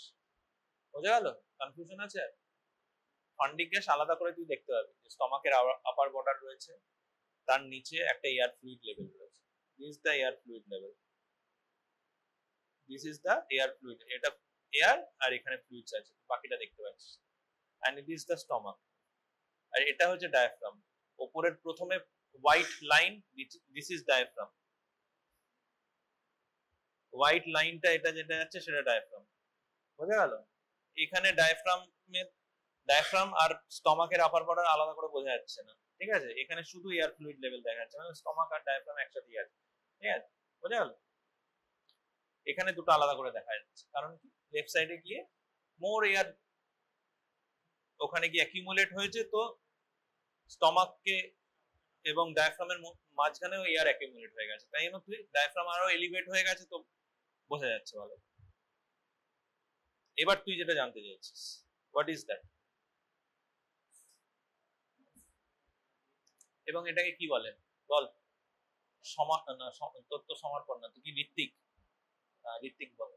বোঝা গেল, কনফিউশন আছে? ফান্ডিক গ্যাস আলাদা করে তুই দেখতে পাবি, স্টমাকের আপার বর্ডার রয়েছে, তার নিচে একটা এয়ার ফ্লুইড লেভেল রয়েছে, this the air fluid level, this is the air fluid, এটা এয়ার আর এখানে ফ্লুইডস আছে, বাকিটা দেখতে পাচ্ছিস, and it is the stomach. আর এটা হচ্ছে ডায়াফ্রাম, উপরের প্রথমে white line, this is diaphragm, white লাইনটা এটা যেটা আছে সেটা ডায়াফ্রাম। বোঝা গেল? এখানে ডায়াফ্রাম আর স্টমাকের আপার বর্ডার আলাদা করে বোঝা যাচ্ছে না, ঠিক আছে, এখানে শুধু এয়ার ফ্লুইড লেভেল দেখা যাচ্ছে, মানে স্টমাক আর ডায়াফ্রাম একসাথেই আছে, ঠিক আছে, বোঝা গেল? এখানে দুটো আলাদা করে দেখা যাচ্ছে, কারণ কি লেফট সাইডে গিয়ে মোর এয়ার ওখানে গিয়ে অ্যাকিউমুলেট হয়েছে, তো স্টমাককে এবং ডায়াফ্রামের মাঝখানেও এয়ার অ্যাকিউমুলেট হয়ে গেছে, তাই জন্য তুই ডায়াফ্রাম আরো এলিভেট হয়ে গেছে, তো বোঝা যাচ্ছে ভালো। এবার তুই যেটা জানতে চাইছিস, হোয়াট ইজ দ্যাট, এবং এটাকে কি বলে বল? তত্ত্ব সমর্পণ না, তুই কি ঋত্বিক? ঋত্বিক বল,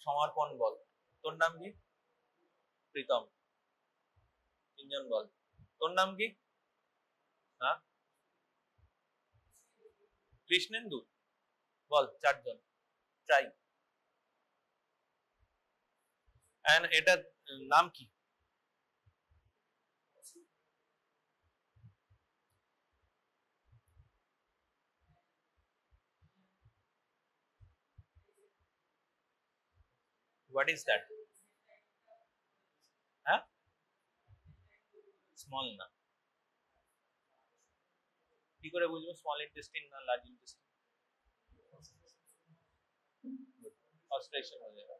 সমর্পণ বল। তোর নাম কি? প্রীতম। তিনজন বল, তোর নাম কি? হ্যাঁ, কৃষ্ণেন্দু বল, চারজন ট্রাই। এন্ড এটা নাম কি? What is that? হ্যাঁ, স্মল না, কি করে বুঝবো স্মল ইন্টেস্টিন না লার্জ ইন্টেস্টিন? অস্ট্রেশন হয়ে যাবে।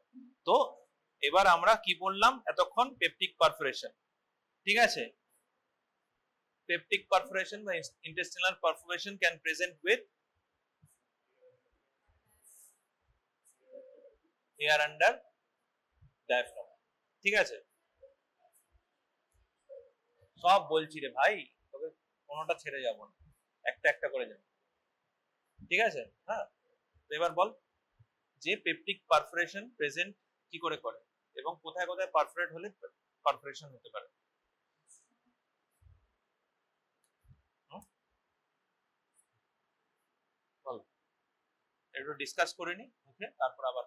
তো এবার আমরা কি বললাম এতক্ষণ? পেপটিক পারফোরেশন, ঠিক আছে, পেপটিক পারফোরেশন বা intestinal perforation can present with air under diaphragm. ঠিক আছে, সব বলছি রে ভাই, তোকে কোনোটা ছেড়ে যাব না, একটা একটা করে যাব। ঠিক আছে, হ্যাঁ। এবার বল যে পেপটিক পারফোরেশন প্রেজেন্ট কি করে করে এবং কোথায় কোথায় পারফোরেট হলে পারফোরেশন হতে পারে। বল, একটু ডিসকাস করে নি, ওকে। তারপর আবার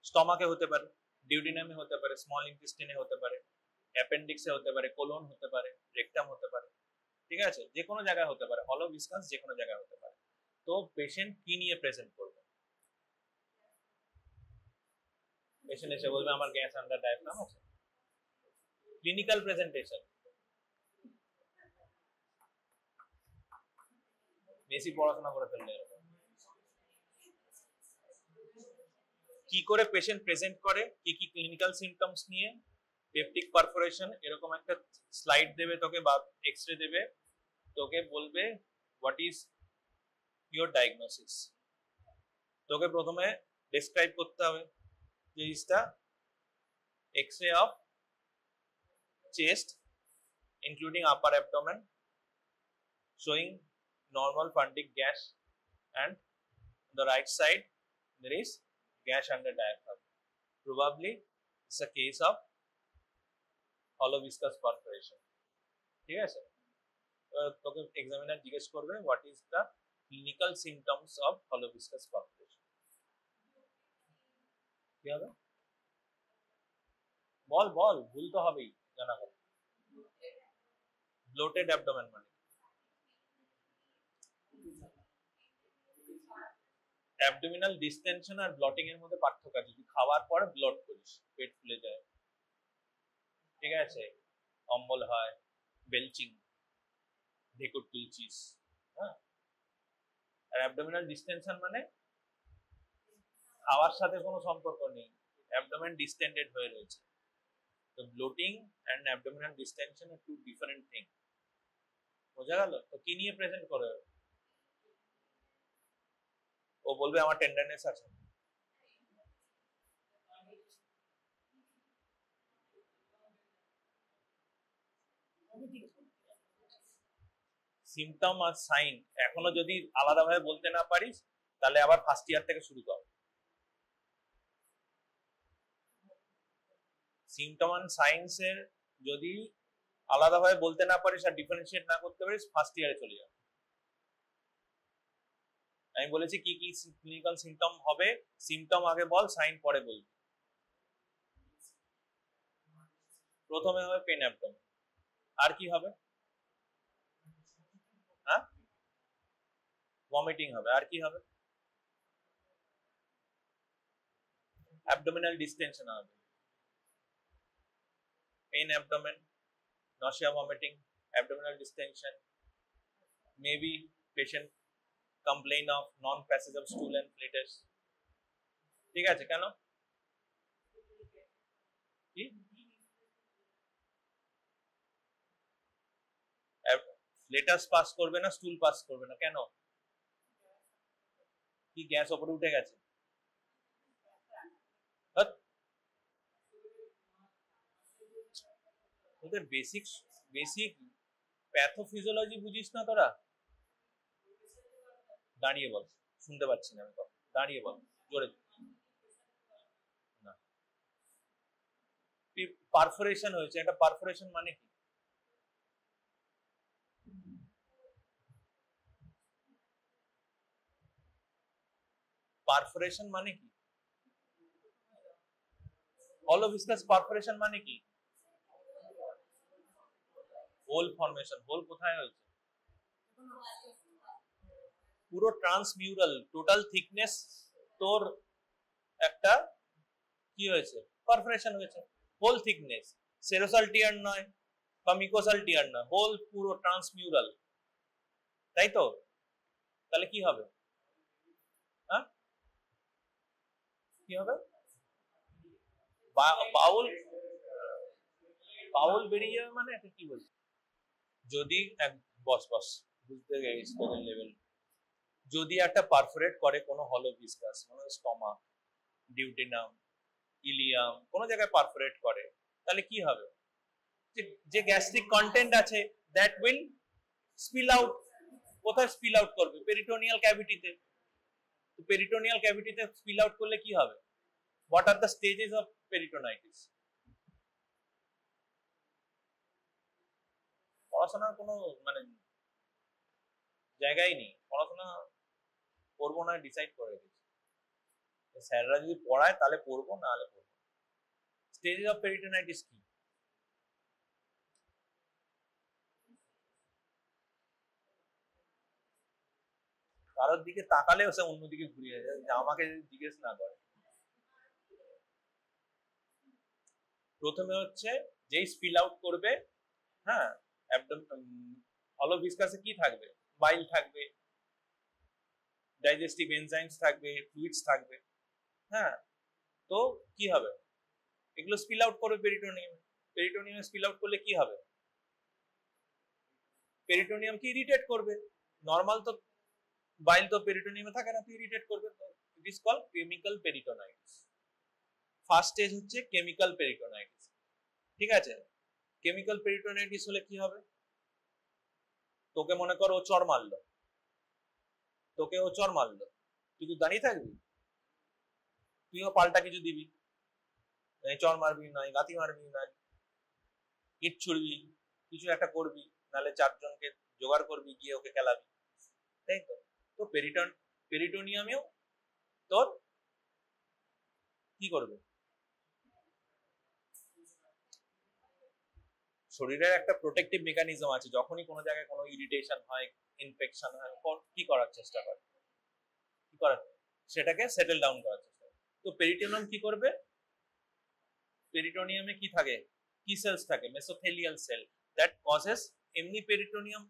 স্টমাকে হতে পারে, ডিউডিনামে হতে পারে, স্মল ইন্টেস্টিনে হতে পারে, অ্যাপেন্ডিক্সে হতে পারে, কোলন হতে পারে, রেকটাম হতে পারে। ঠিক আছে, যে কোনো জায়গায় হতে পারে, হলো ভিসকাস যে কোনো জায়গায় হতে পারে। তো পেশেন্ট কি নিয়ে প্রেজেন্ট করবে? পেশেন্ট এসে বলবে আমার গ্যাস আন্ডার ডায়াফ্রাম আছে। ক্লিনিক্যাল প্রেজেন্টেশন, বেশি পড়াশোনা করে ফেললে এরকম। কি করে পেশেন্ট প্রেজেন্ট করে, কি কি ক্লিনিক্যাল সিমটমস নিয়ে, পেপটিক পারফোরেশন, এরকম একটা স্লাইড দেবে তোকে বা এক্সরে দেবে, তোকে বলবে হোয়াট ইজ ইওর ডায়াগনোসিস। তোকে প্রথমে ডেসক্রাইব করতে হবে যে is the x-ray of chest including upper abdomen showing normal funding gas, and on the right side there is gas under diaphragm. Probably it's a case of hollow viscous perforation. ঠিক আছে, তোকে examiner জিজ্ঞেস করবে what is the clinical symptoms of hollow viscous perforation। কি হবে? বল বল, ভুল তো হবেই, জানা হবে। ব্লোটেড অ্যাবডোমেন মানে অ্যাবডোমিনাল ডিসটেনশন আর ব্লটিং এর মধ্যে পার্থক্য আছে। যদি খাওয়ার পর ব্লট করিস, পেট ফুলে যায়, ঠিক আছে, অম্বল হয়, বেলচিং, ঢেকুর তুলছিস, হ্যাঁ। আর অ্যাবডোমিনাল ডিসটেনশন মানে খাওয়ার সাথে কোনো সম্পর্ক নেই, অ্যাবডোমেন ডিস্টেন্ডেড হয়ে রয়েছে। তো ব্লোটিং এন্ড অ্যাবডোমিনাল ডিসটেনশন আর টু ডিফারেন্ট থিং। বোঝা গেল? তো কি নিয়ে প্রেজেন্ট করে? ও বলবে আমার টেন্ডারনেস আছে। সিমটম আর সাইন এখনো যদি আলাদাভাবে বলতে না পারিস, তাহলে আবার ফার্স্ট ইয়ার থেকে শুরু কর। সিমটম আর সাইন্স এর যদি আলাদাভাবে বলতে না পারিস আর ডিফারেন্সিয়েট না করতে পারিস, ফার্স্ট ইয়ারে চলে যাবে। আমি বলেছি কি কি ক্লিনিক্যাল সিমটম হবে, সিমটম আগে বল, সাইন পরে বলবি। প্রথমে হবে পেন অ্যাবডোমেন, আর কি হবে? হ্যাঁ, ভমিটিং হবে, আর কি হবে? অ্যাবডোমিনাল ডিসটেনশন হবে, pain abdomen, nausea, vomiting, abdominal distension, maybe patient complain of non-passage of stool and flatus। ঠিক আছে, কেন? কি ফ্লেটাস পাস করবে না, স্টুল পাস করবে না, কেন? কি গ্যাস উপরে উঠে গেছে? তোদের বেসিক বেসিক প্যাথোফিজিওলজি বুঝিস না তোরা? দাঁড়িয়ে বল, শুনতে পাচ্ছি না আমি কথা, দাঁড়িয়ে বল জোরে। না, পারফোরেশন হয়েছে, একটা পারফোরেশন মানে কি? পারফোরেশন মানে কি? hollow viscous পারফোরেশন মানে কি? Whole formation. হোল কোথায় হয়েছে? পুরো ট্রান্সমিউরাল, টোটাল থিকনেস তোর একটা কি হয়েছে? পারফোরেশন হয়েছে। হোল থিকনেস, সেরোসাল টিয়ার নয় বা মিকোসাল টিয়ার নয়, হোল পুরো ট্রান্সমিউরাল, তাই তো? তাহলে কি হবে? হ্যাঁ, কি হবে? বাউল, বাউল বেরিয়ে যাবে মানে এটা কি বলছে? যদি বস বস বুঝতে গেছি তোদের লেভেল। যদি একটা পারফোরেট করে কোনো হলো ভিসকাস, মানে স্টমাক, ডিউটেনাম, ইলিয়াম, কোনো জায়গায় পারফোরেট করে, তাহলে কি হবে? যে গ্যাস্ট্রিক কন্টেন্ট আছে দ্যাট উইল স্পিল আউট। কোথায় স্পিল আউট করবে? পেরিটোনিয়াল ক্যাভিটিতে। তো পেরিটোনিয়াল ক্যাভিটিতে স্পিল আউট করলে কি হবে? What are the stages of peritonitis? পড়াশোনার কোনো মানে জায়গাই নেই, পড়াশোনা করবো না ডিসাইড করে দিচ্ছি, স্যাররা যদি পড়ায় তাহলে পড়বো, না হলে পড়বো। স্টেজেস অফ পেরিটোনাইটিস কি? কারোর দিকে তাকালেও সে অন্যদিকে ঘুরিয়ে যায়, আমাকে জিজ্ঞেস না করে। প্রথমে হচ্ছে যেই স্পিল আউট করবে, হ্যাঁ, হলো ভিসকাসে কি থাকবে? বাইল থাকবে, ডাইজেস্টিভ এনজাইমস থাকবে, ফ্লুইডস থাকবে, হ্যাঁ। তো কি হবে? এগুলো স্পিল আউট করবে পেরিটোনিয়ামে। পেরিটোনিয়ামে স্পিল আউট করলে কি হবে? পেরিটোনিয়ামকে ইরিটেট করবে। নর্মাল তো বাইল তো পেরিটোনিয়ামে থাকে না, তো ইরিটেট করবে। It is called chemical peritonitis. First stage হচ্ছে কেমিক্যাল পেরিটোনাইটিস, ঠিক আছে? কেমিক্যাল পেরিটোনাইটিস হলে কি হবে? তোকে মনে করো ও চড় মারলো, তোকে ও চড় মারলো, তুই দাঁড়িয়ে থাকবি? তুইও পাল্টা কিছু দিবি, চড় মারবি, নয় গাতি মারবি, নয় ইট ছুড়বি, কিছু একটা করবি, নাহলে চারজনকে জোগাড় করবি, গিয়ে ওকে খেলাবি, তাই তো? তো পেরিটোনিয়ামেও তোর কি করবে? শরীরের একটা প্রোটেক্টিভ মেকানিজম আছে, যখনই কোনো জায়গায় কোনো ইরিটেশন হয়, ইনফেকশন হয়, কি করার চেষ্টা করে? কি করার? সেটাকে সেটেল ডাউন করার চেষ্টা করে। তো পেরিটোনিয়াম কি করবে? পেরিটোনিয়ামে কি থাকে? কি সেলস থাকে? মেসোথেলিয়াল সেল দ্যাট কজেস এমনি পেরিটোনিয়াম,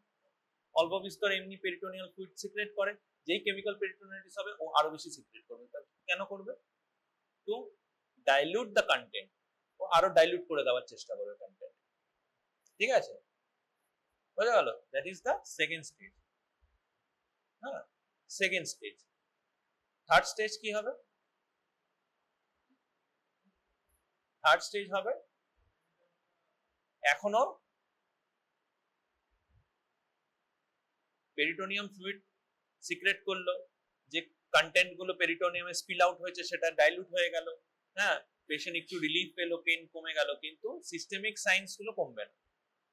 অল্প বিস্তর এমনি পেরিটোনিয়াল ফ্লুইড সিক্রেট করে। যেই কেমিক্যাল পেরিটোনাইটিস হবে ও আরো বেশি সিক্রেট করবে। কেন করবে? টু ডাইলিউট দ্য কন্টেন্ট, ও আরো ডাইলিউট করে দেওয়ার চেষ্টা করবে কন্টেন্ট, ঠিক আছে? বোঝা গেল? That is the second stage. হ্যাঁ, সেকেন্ড স্টেজ। থার্ড স্টেজ কি হবে? থার্ড স্টেজ হবে এখনো পেরিটোনিয়াম ফ্লুইড সিক্রেট করলো, যে কন্টেন্ট গুলো পেরিটোনিয়ামে স্পিল আউট হয়েছে সেটা ডাইলুট হয়ে গেল, হ্যাঁ, পেশেন্ট একটু রিলিফ পেলো, পেন কমে গেল, কিন্তু সিস্টেমিক সাইন্স গুলো কমবে না,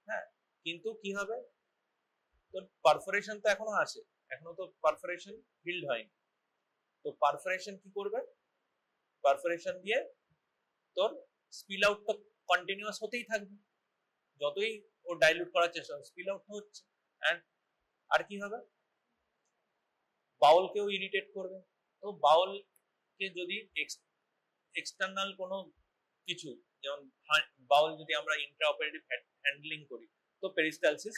হ্যাঁ। কিন্তু কি হবে? তোর পারফোরেশন তো এখনো আছে, এখনো তো পারফোরেশন হিল্ড হয়নি। তো পারফোরেশন কি করবে? পারফোরেশন দিয়ে তোর স্পিল আউট তো কন্টিনিউয়াস হতেই থাকবে, যতই ও ডাইলুট করার চেষ্টা, স্পিল আউট হচ্ছে। এন্ড আর কি হবে? বাউলকেও ইরিটেট করবে। তো বাউলকে যদি এক্সটার্নাল কোনো কিছু, যেমন বাউল যদি আমরা ইন্ট্রাঅপারেটিভ হ্যান্ডলিং করি, তো পেরিস্টালসিস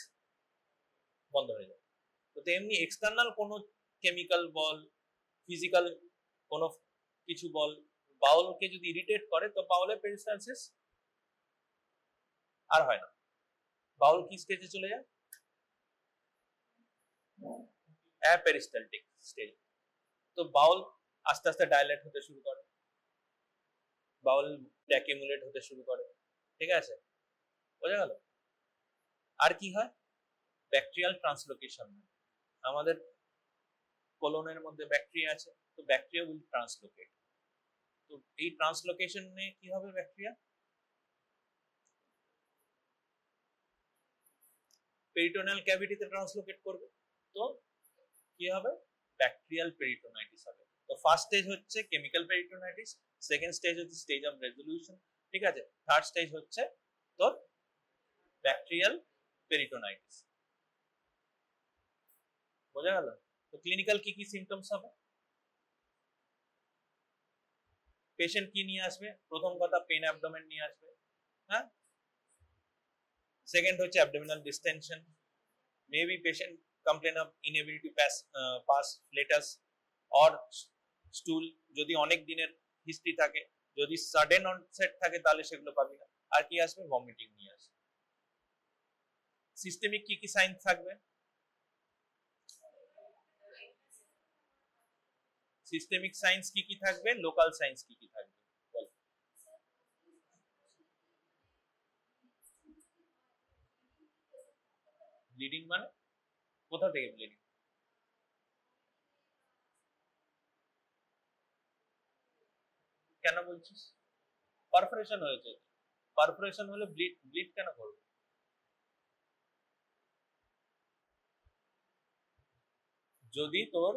বন্ধ হয়ে যাবে। তো তেমনি এক্সটার্নাল কোনো কেমিক্যাল বল, ফিজিক্যাল কোনো কিছু বল, বাউলকে যদি ইরিটেট করে, তো বাউলের পেরিস্টালসিস আর হয় না। বাউল কি স্টেজে চলে যায়? অ্যাপেরিস্টালটিক স্টেজ। তো বাউল আস্তে আস্তে ডাইলেট হতে শুরু করে, বাউল অ্যাকিউমুলেট হতে শুরু করে, ঠিক আছে? বোঝা গেল? আর কি হয়? Bacterial translocation. আমাদের কোলনের মধ্যে ব্যাকটেরিয়া আছে, তো ব্যাকটেরিয়া উইল ট্রান্সলোকেট। তো এই ট্রান্সলোকেশনে কি হবে? ব্যাকটেরিয়া পেরিটোনিয়াল ক্যাভিটিতে ট্রান্সলোকেট করবে, তো কি হবে? ব্যাকটেরিয়াল পেরিটোনাইটিস হবে। তো ফার্স্ট স্টেজ হচ্ছে কেমিক্যাল পেরিটোনাইটিস, সেকেন্ড স্টেজ হচ্ছে স্টেজ অফ রেজলিউশন, ঠিক আছে? থার্ড স্টেজ হচ্ছে তোর ব্যাকটেরিয়াল পেরিটোনাইটিস। বোঝা গেল? তো ক্লিনিক্যাল কি কি সিমটমস হবে? পেশেন্ট কি নিয়ে আসবে? প্রথম কথা পেন অ্যাবডোমেন নিয়ে আসবে, হ্যাঁ। সেকেন্ড হচ্ছে abdominal distension, maybe patient complain of inability pass flatus or stool, যদি অনেক দিনের হিস্ট্রি থাকে। যদি সাডেন অনসেট থাকে তাহলে সেগুলো পাবি না। আর কি আসবে? ভমিটিং নিয়ে আসবে। সিস্টেমিক কি কি সাইন থাকবে? সিস্টেমিক সাইন্স কি কি থাকবে, লোকাল সাইন্স কি কি থাকবে? বল। ব্লিডিং মানে কোথা থেকে ব্লিডিং? কেন বলছিস? পারফোরেশন হয়েছে। পারফোরেশন হলে ব্লিড ব্লিড কেন করবে? যদি তোর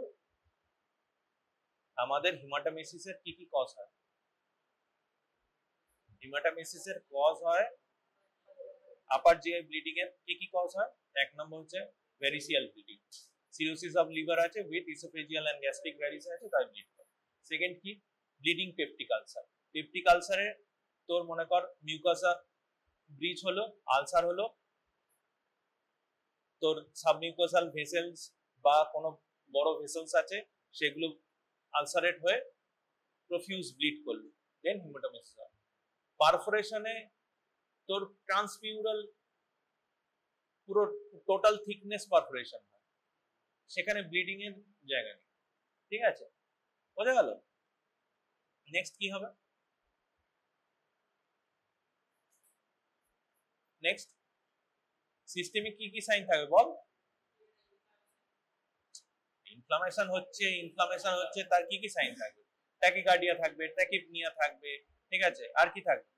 আমাদের হিমাটামেসিসের কি কি কজ হয়? হিমাটামেসিসের কজ হয় আপার জিআই ব্লিডিং এর কি কি কজ হয়? এক নম্বর হচ্ছে variceal bleeding, cirrhosis of liver আছে with oesophageal and gastric varices আছে, তাই ব্লিড করে। সেকেন্ড কি? Bleeding peptic ulcer. পেপটিক আলসারে তোর মনে কর মিউকাসা ব্রিচ হলো, আলসার হলো, তোর সাবমিউকাসাল ভেসেলস বা কোনো বড় ভেসেলস আছে সেগুলো আলসারেট হয়ে প্রফিউজ ব্লিড করলো, দেন হিমাটামেসিস হয়। পারফোরেশনে তোর ট্রান্সমিউরাল পুরো টোটাল থিকনেস পারফোরেশন হয়, সেখানে ব্লিডিং এর জায়গা নেই। ঠিক আছে, বোঝা গেল? নেক্সট কি হবে? নেক্সট সিস্টেমে কি কি সাইন থাকবে বল? ইনফ্লামেশন হচ্ছে তার কি কি সাইন থাকবে? ট্যাকিকার্ডিয়া থাকবে, ট্যাকিপনিয়া থাকবে, ঠিক আছে, আর কি থাকবে?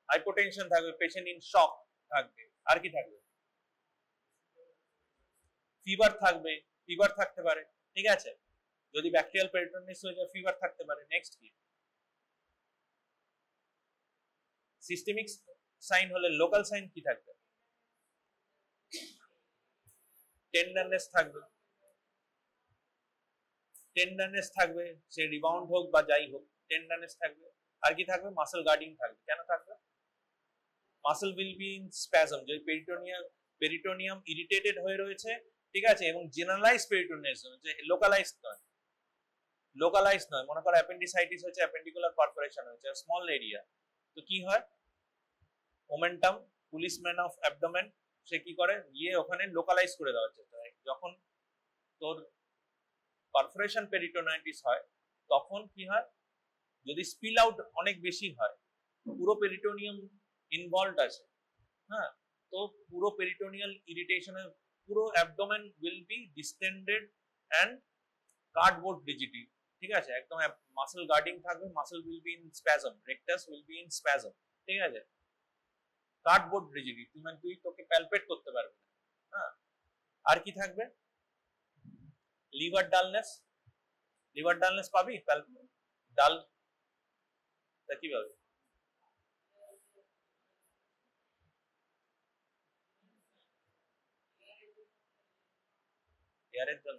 হাইপোটেনশন থাকবে, পেশেন্ট ইন শক থাকবে, আর কি থাকবে? ফিভার থাকবে, ফিভার থাকতে পারে, ঠিক আছে, যদি ব্যাকটেরিয়াল পেরিটোনিয়াস হয়ে যায় ফিভার থাকতে পারে। নেক্সট কি? সিস্টেমিক সাইন হলে লোকাল সাইন কি থাকবে? টেন্ডারনেস থাকবে, টেন্ডারনেস থাকবে, সে রিবাউন্ড হোক বা যাই হোক, টেন্ডারনেস থাকবে। আর কি থাকবে? মাসল গার্ডিং থাকবে। কেন থাকবে? Muscle will be in spasm, যে পেরিটোনিয়াম ইরিটেটেড হয়ে রয়েছে, ঠিক আছে, এবং জেনারেলাইজ পেরিটোনিয়াস, যে লোকালাইজ নয়, মনে করো অ্যাপেন্ডিসাইটিস হচ্ছে, অ্যাপেন্ডিকুলার পারফোরেশন হয়েছে, স্মল এরিয়া, তো কি হয়? মোমেন্টাম পুলিশম্যান অফ অ্যাবডোমেন, সে কি করে? গিয়ে ওখানে লোকালাইজ করে দেওয়ার চেষ্টা করে। যখন তোর পারফোরেশন পেরিটোনাইটিস হয় তখন কি হয়? যদি স্পিল আউট অনেক বেশি হয়, পুরো পেরিটোনিয়াম ইনভলভড আছে, হ্যাঁ, তো পুরো পেরিটোনিয়াল ইরিটেশনে পুরো abdomen will be distended and cardboard rigidity, ঠিক আছে, একদম মাসল গার্ডিং থাকবে, muscle will be in spasm, rectus will be in spasm, ঠিক আছে, কার্ডবোর্ড রিজিডি, তুই তোকে প্যালপেট করতে পারবে না। হ্যাঁ, আর কি থাকবে? লিভার ডালনেস, লিভার ডালনেস পাবি? ডাল তা কি পাবি? এয়ারের জল।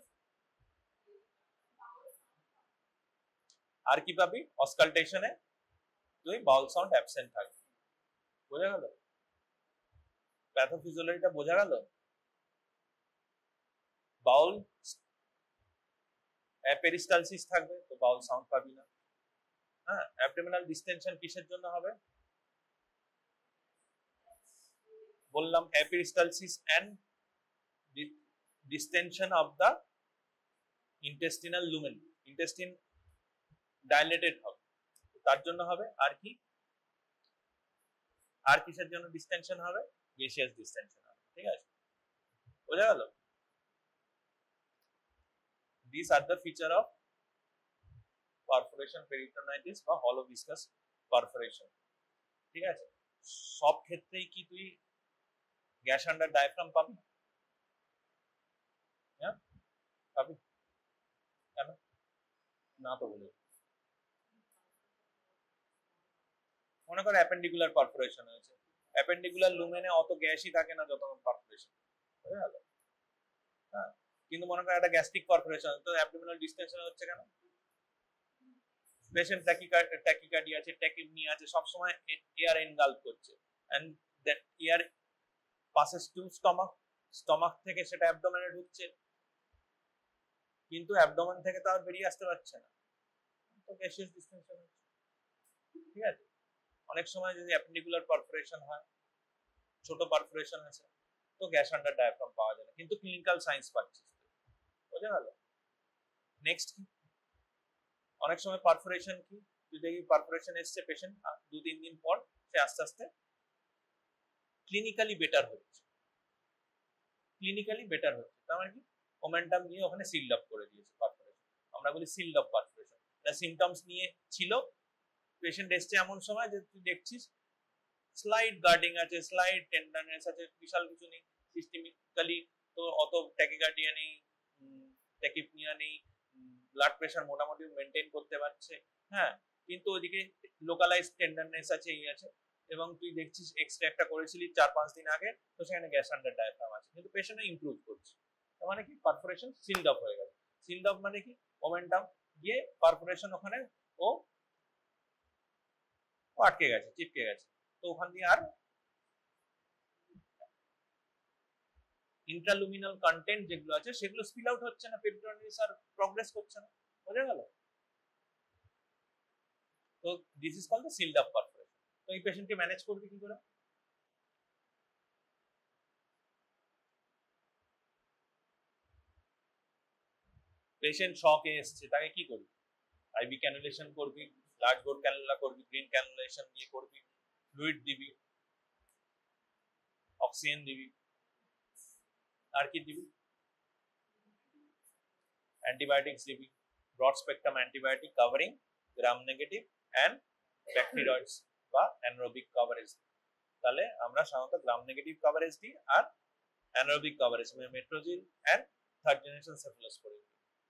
আর কি পাবি? অসকালটেশনে তুই বাউল সাউন্ড অ্যাবসেন্ট থাকবে। বোঝা গেল? প্যাথোফিজিওলজিটা বোঝা গেল? বাউল পেরিস্টালসিস থাকবে, তো বাউল সাউন্ড পাবি না। হ্যাঁ, অ্যাবডোমিনাল ডিসটেনশন কিসের জন্য হবে? বললাম aperistalsis and distension of the intestinal lumen, intestine dilated হবে, তার জন্য হবে। আর কি? আর কিসের জন্য ডিসটেনশন হবে? গেসিয়াস ডিসটেনশন হবে, ঠিক আছে, বোঝা গেল? These are the feature of perforation peritonitis বা hollow viscous perforation, ঠিক আছে। সব ক্ষেত্রেই কি তুই গ্যাস আন্ডার ডায়াফ্রাম পাবি? হ্যাঁ পাবি? কেন না? তো বলে মনে কর অ্যাপেন্ডিকুলার পারফোরেশন হয়েছে, অ্যাপেন্ডিকুলার লুমেনে অত গ্যাসই থাকে না যত পারফোরেশন, বুঝা গেল? হ্যাঁ, কিন্তু মনে কর একটা গ্যাস্ট্রিক পারফোরেশন, তো অ্যাবডোমিনাল ডিসটেনশন হচ্ছে কেন? পেশেন্ট ট্যাকিকার্ডিয়া আছে, ট্যাকিপনিয়া আছে, সব সময় এয়ার এনগালফ করছে, and that air passes to stomach, stomach থেকে সেটা অ্যাবডোমেনে ঢুকছে, কিন্তু অ্যাবডোমেন থেকে তো আর বেরিয়ে আসতে পারছে না, তো গ্যাসিয়াস ডিসটেনশন হচ্ছে, ঠিক আছে। অনেক সময় যদি অ্যাপেন্ডিকুলার পারফোরেশন হয়, ছোট পারফোরেশন আছে, তো গ্যাস আন্ডার ডায়াফ্রাম পাওয়া যায় না, কিন্তু ক্লিনিক্যাল সাইন্স পাচ্ছিস, বোঝা গেল? নেক্সট অনেক সময় পারফোরেশন কি, তুই দেখবি পারফোরেশন এসছে পেশেন্ট 2-3 দিন পর সে আস্তে আস্তে ক্লিনিক্যালি বেটার হচ্ছে, তার মানে কি মোমেন্টাম নিয়ে ওখানে সিল্ড আপ করে দিয়েছে পারফোরেশন, আমরা বলি সিল্ড আপ পারফোরেশন। সিমটমস নিয়ে ছিল, পেশেন্ট এসছে এমন সময় যে তুই দেখছিস স্লাইড গার্ডিং আছে, স্লাইড টেন্ডারনেস আছে, বিশাল কিছু নেই সিস্টেমিক্যালি, তো অত ট্যাকিকার্ডিয়া নেই, ট্যাকিপনিয়া নেই, ব্লাড প্রেশার মোটামুটি মেনটেন করতে পারছে, হ্যাঁ, কিন্তু ওইদিকে লোকালাইজ টেন্ডারনেস আছে, এই আছে, এবং তুই দেখছিস এক্সরে একটা করেছিলি 4-5 দিন আগে, তো সেখানে গ্যাস আন্ডার ডায়াফ্রাম আছে, কিন্তু পেশেন্ট ইমপ্রুভ করছে, তার মানে কি পারফোরেশন সিল্ড আপ হয়ে গেছে। সিল্ড আপ মানে কি মোমেন্টাম গিয়ে পারফোরেশন ওখানে ও আটকে গেছে, চিপকে গেছে, তো ওখান দিয়ে আর ইন্ট্রালুমিনাল কন্টেন্ট যেগুলো আছে সেগুলো স্পিল আউট হচ্ছে না, পেরিটোনিয়াস আর প্রগ্রেস করছে না, বোঝা গেল? তো this is called the sealed up perforation. তো এই পেশেন্টকে ম্যানেজ করবি কি করে? পেশেন্ট শকে এসছে, তাকে কি করবি? আইবি ক্যানুলেশন করবি, লার্জ বোর ক্যানুলা করবি, গ্রিন ক্যানুলেশন দিয়ে করবি, ফ্লুইড দিবি, অক্সিজেন দিবি, আর কি দিবি? অ্যান্টিবায়োটিক্স দিবি, broad spectrum antibiotic covering gram negative and bacteroides বা অ্যানারোবিক কভারেজ। তাহলে আমরা সাধারণত গ্রাম নেগেটিভ কভারেজ দিই আর অ্যানারোবিক কভারেজ মানে Metrogyl and third generation cephalosporin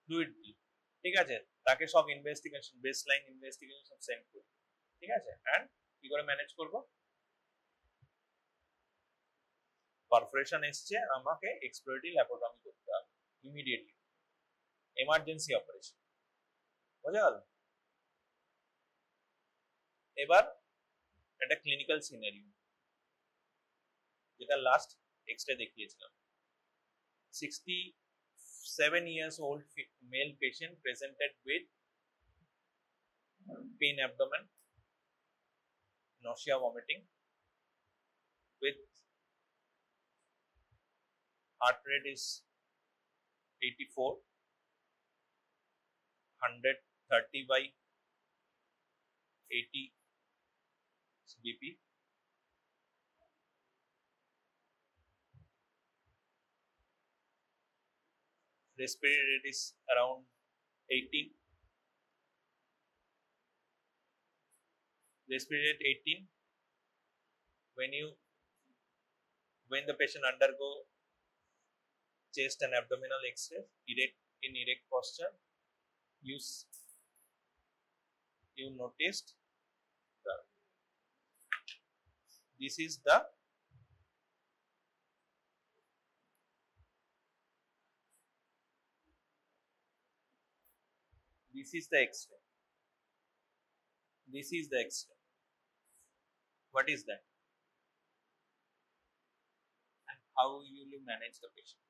fluid দিই, ঠিক আছে? তাকে সব ইনভেস্টিগেশন, বেসলাইন ইনভেস্টিগেশন সব সেন্ড করি, ঠিক আছে? অ্যান্ড কি করে ম্যানেজ করব? পারফোরেশন এসছে, আমাকে এক্সপ্লোরেটরি ল্যাপারোটমি করতে হবে ইমিডিয়েটলি, এমার্জেন্সি অপারেশন, বোঝা গেল? এবার একটা ক্লিনিক্যাল সিনারিও, যেটা লাস্ট এক্সরে দেখিয়েছিলাম। 67 years old male patient presented with pain abdomen, nausea, vomiting, with heart rate is 84, 130 by 80 BP, respiratory rate is around 18, respiratory rate 18. When the patient undergo chest and abdominal X-ray in erect posture, you noticed this is the X-ray. This is the X-ray. What is that? And how will you manage the patient?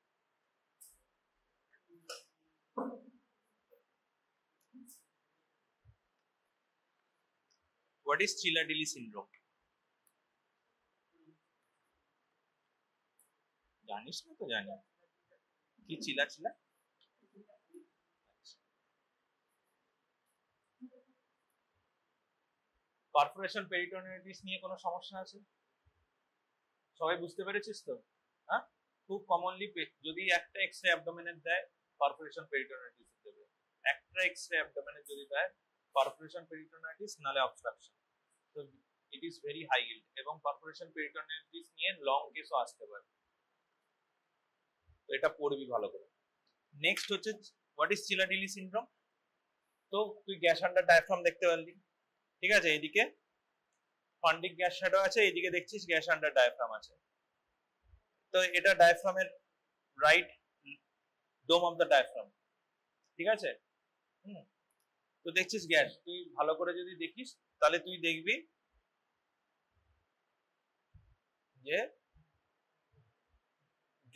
What is Chilaiditi syndrome? জানিস না? তো জানি কি চিলা চিলা। Perforation peritonitis নিয়ে কোনো সমস্যা আছে? সবাই বুঝতে পেরেছিস তো? হ্যাঁ, খুব কমনলি যদি একটা এক্সরে অ্যাবডোমেনের দেয় পারফোরেশন পেরিটোনিয়াইটিস দেবে, একটা এক্সরে অ্যাবডোমেনের যদি দেয় পারফোরেশন পেরিটোনিয়াইটিস নালে অবস্ট্রাকশন। তো it is very high yield, এবং পারফোরেশন পেরিটোনিয়াইটিস নিয়ে লং কেসও আসতে পারে, তো এটা পড়বি ভালো করে। নেক্সট হচ্ছে হোয়াট ইজ চিলাইডিলি সিনড্রোম। তো তুই গ্যাস আন্ডার ডায়াফ্রাম দেখতে পারলি, ঠিক আছে? এইদিকে ফান্ডিক গ্যাস শ্যাডো আছে, এইদিকে দেখছিস গ্যাস আন্ডার ডায়াফ্রাম আছে। তো এটা ডায়াফ্রামের right dome of the diaphragm, ঠিক আছে? তো দেখছিস গ্যাস, তুই ভালো করে যদি দেখিস তাহলে তুই দেখবি যে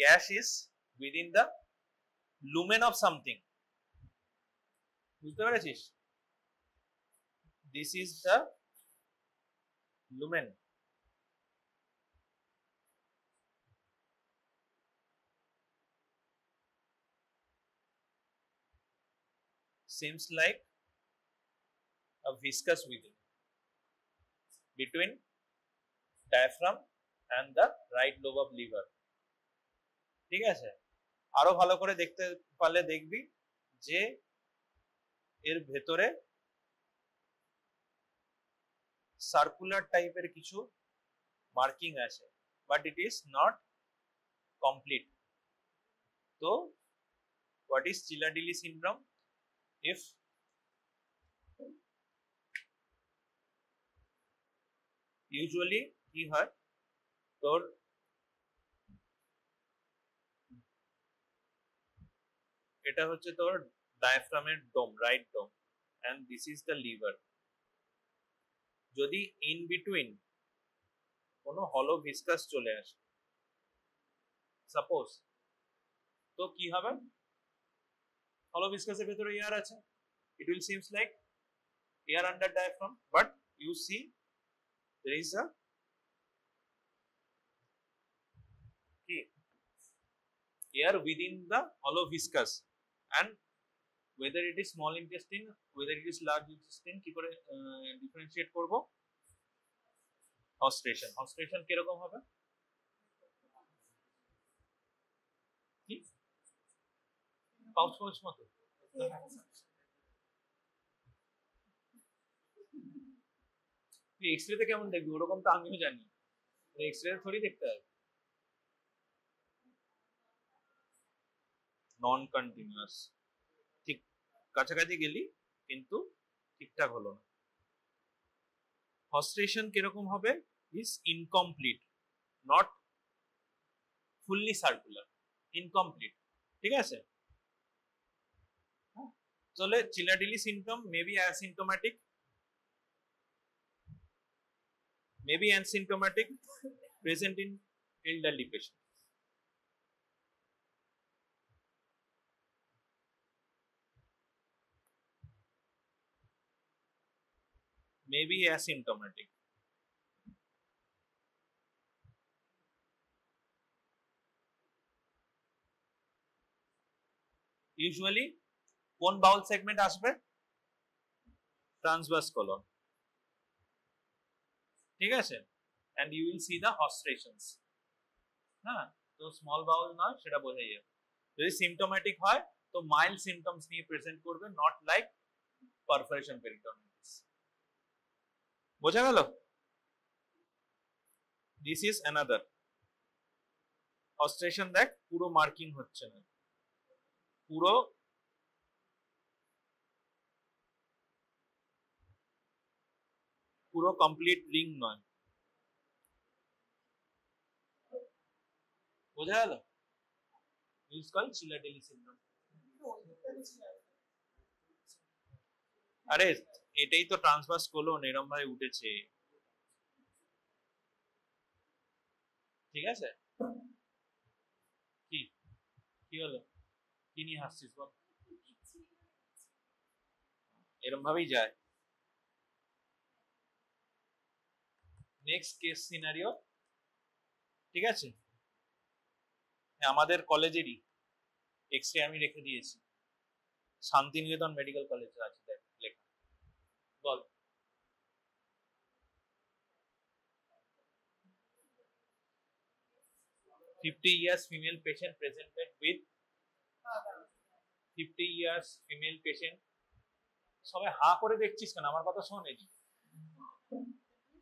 gas is within the lumen of something, বুঝতে পেরেছিস? This is the lumen, seems like a viscous within between diaphragm and the right lobe of liver. ঠিক আছে, আরো ভালো করে দেখতে পারলে দেখবি যে এর ভেতরে সার্কুলার টাইপের কিছু মার্কিং আছে, but it is not complete. তো what is Chilaiditi syndrome? If usually কি হয়, তোর এটা হচ্ছে তোর ডায়াফ্রামের dome, right dome, and this is the liver. যদি ইন বিটুইন কোনো হলো ভিসকাস চলে আসে সাপোজ, তো কি হবে? হলো ভিসকাসের ভেতরে এয়ার আছে, it will seems like air under diaphragm, but you see there is a air within the hollow viscous, and whether it is small intestine, whether it is large intestine, কি করে differentiate করব? হস্টেশন। হস্টেশন কিরকম হবে? কি pouch pouch মতো? X-ray তে কেমন দেখবি ওরকম তো আমিও জানি, এক্সরে থোড়ি দেখতে হবে। নন কন্টিনিউয়াস, ঠিক কাছাকাছি গেলি কিন্তু ঠিকঠাক হলো না। হস্টেশন কিরকম হবে? Is incomplete, not fully circular, incomplete. ঠিক আছে, তাহলে Chilaiditi syndrome may be asymptomatic, may be asymptomatic, present in elderly patient. May be asymptomatic. Usually কোন বাউল সেগমেন্ট আসবে? ট্রান্সভার্স colon, ঠিক আছে, and you will see the hostrations। হ্যাঁ, তো small বাউল নয় সেটা বোঝা যায়। যদি সিম্পটোম্যাটিক হয় তো মাইল্ড সিমটমস নিয়ে প্রেজেন্ট করবে, নট লাইক পারফোরেশন পেরিটোনিয়াস। বোঝা গেল? This is another haustration. দেখ পুরো মার্কিং হচ্ছে না, পুরো কমপ্লিট রিং নয়। বোঝা গেল? Is called Chilaiditi syndrome. আরে এটাই তো ট্রান্সভার্স কোলন এরম ভাবে উঠেছে, ঠিক আছে। কি কি হলো? কি নিয়ে হাসছিস বল? এরম ভাবেই যায়। নেক্সট কেস সিনারিও, ঠিক আছে, আমাদের কলেজেরই এক্সরে আমি রেখে দিয়েছি, শান্তিনিকেতন মেডিকেল কলেজে আছে লেখা। বল। $50 years female patient presented with 50 years female patient। সবাই হা করে দেখছিস কেন? আমার কথা শোন।